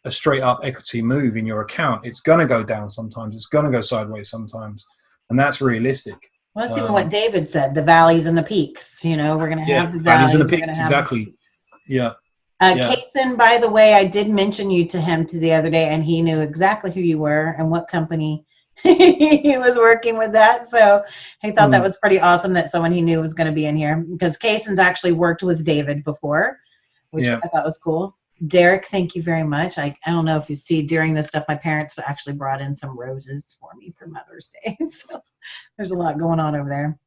C: a straight up equity move in your account. It's going to go down sometimes. It's going to go sideways sometimes. And that's realistic.
A: Well, that's even what David said, the valleys and the peaks. We're going to have the valleys
C: and the peaks. Exactly. Yeah.
A: Kaysen, by the way, I did mention you to him the other day, and he knew exactly who you were and what company he was working with that. So he thought that was pretty awesome that someone he knew was going to be in here, because Kaysen's actually worked with David before, which I thought was cool. Derek, thank you very much. I don't know if you see during this stuff, my parents actually brought in some roses for me for Mother's Day. So there's a lot going on over there.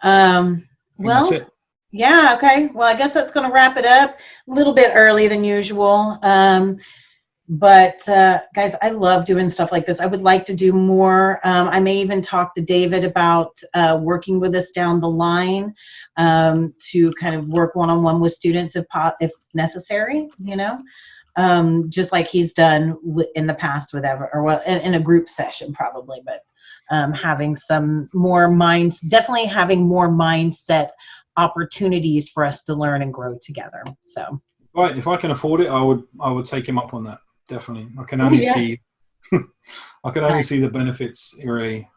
C: That's it.
A: Yeah, okay. Well, I guess that's going to wrap it up a little bit early than usual. But guys, I love doing stuff like this. I would like to do more. I may even talk to David about working with us down the line to kind of work one-on-one with students if necessary, just like he's done in the past with in a group session probably, but having some more definitely having more mindset opportunities for us to learn and grow together. So
C: right, if I can afford it, I would take him up on that. Definitely. I can only see I can only see the benefits, really.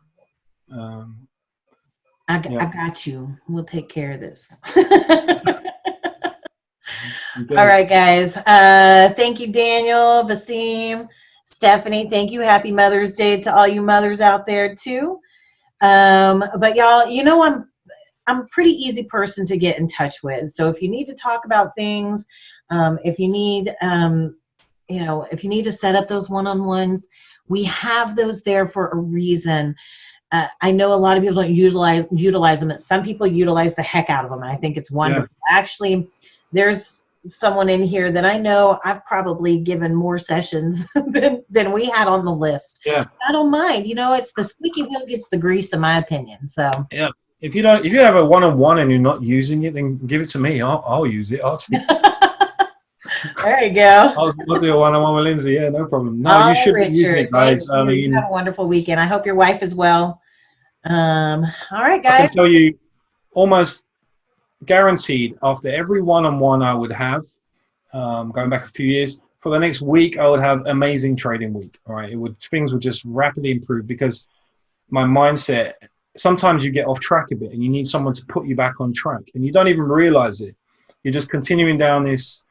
A: I got you. We'll take care of this. All right, guys. Thank you, Daniel, Basim, Stephanie. Thank you. Happy Mother's Day to all you mothers out there too. But y'all, I'm a pretty easy person to get in touch with. So if you need to talk about things, if you need if you need to set up those one-on-ones, we have those there for a reason. I know a lot of people don't utilize them. Some people utilize the heck out of them, and I think it's wonderful. Yeah. Actually, there's someone in here that I know I've probably given more sessions than we had on the list.
C: Yeah.
A: I don't mind. It's the squeaky wheel gets the grease, in my opinion. So
C: yeah. If you have a one-on-one and you're not using it, then give it to me. I'll use it. I'll take it.
A: There you go.
C: I'll do a one-on-one with Lindsay. Yeah, no problem. No, you should be using it, guys. I mean,
A: have a wonderful weekend. I hope your wife is well. All right, guys.
C: I can tell you, almost guaranteed, after every one-on-one I would have, going back a few years, for the next week I would have amazing trading week. All right, things would just rapidly improve because my mindset. Sometimes you get off track a bit, and you need someone to put you back on track, and you don't even realize it. You're just continuing down this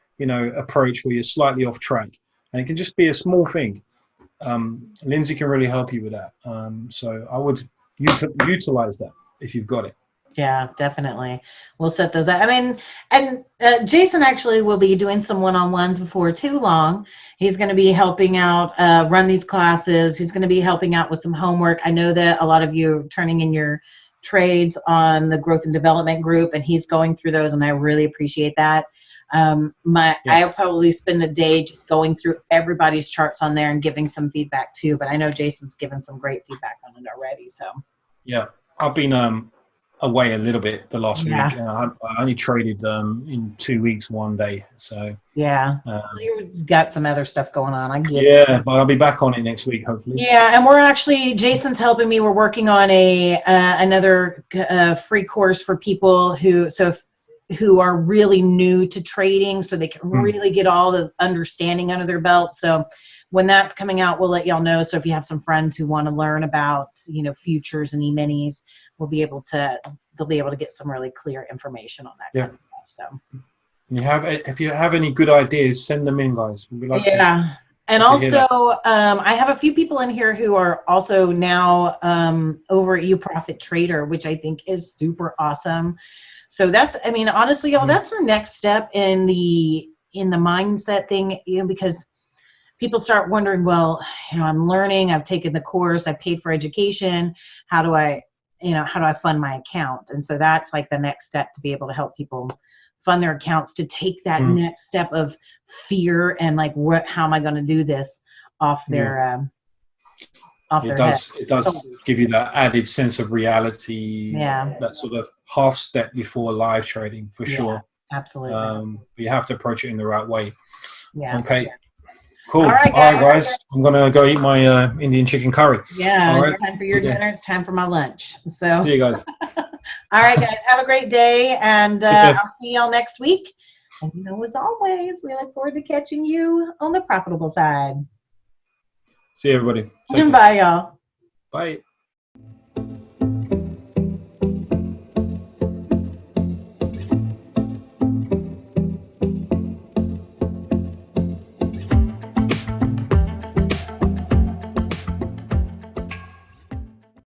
C: approach where you're slightly off track, and it can just be a small thing. Lindsay can really help you with that. So I would utilize that if you've got it.
A: Yeah, definitely. We'll set those up. I mean, and Jason actually will be doing some one-on-ones before too long. He's going to be helping out run these classes. He's going to be helping out with some homework. I know that a lot of you are turning in your trades on the growth and development group, and he's going through those, and I really appreciate that. I'll probably spend a day just going through everybody's charts on there and giving some feedback too, but I know Jason's given some great feedback on it already. So yeah,
C: I've been away a little bit the last week. I only traded in 2 weeks 1 day, so
A: you've got some other stuff going on. I get
C: it. But I'll be back on it next week, hopefully.
A: And Jason's helping me. We're working on another free course for people who are really new to trading, so they can really get all the understanding under their belt. So when that's coming out, we'll let y'all know. So if you have some friends who want to learn about, futures and e-minis, they'll be able to get some really clear information on that kind of stuff. So
C: if you have any good ideas, send them in, guys. We'd like to.
A: And also, I have a few people in here who are also now over at YouProfit Trader, which I think is super awesome. So honestly, y'all, that's the next step in the mindset thing, because people start wondering, well, I'm learning, I've taken the course, I paid for education. How do I fund my account? And so that's like the next step to be able to help people fund their accounts, to take that next step of fear and like, how am I going to do this off their
C: It does give you that added sense of reality, that sort of half step before live trading, for sure.
A: Absolutely.
C: But you have to approach it in the right way.
A: Okay.
C: Cool. All right, guys. I'm going to go eat my Indian chicken curry.
A: It's time for your dinner. It's time for my lunch. So
C: see you guys.
A: All right, guys. Have a great day, and I'll see y'all next week. And as always, we look forward to catching you on the profitable side.
C: See you, everybody.
A: Bye, y'all.
C: Bye.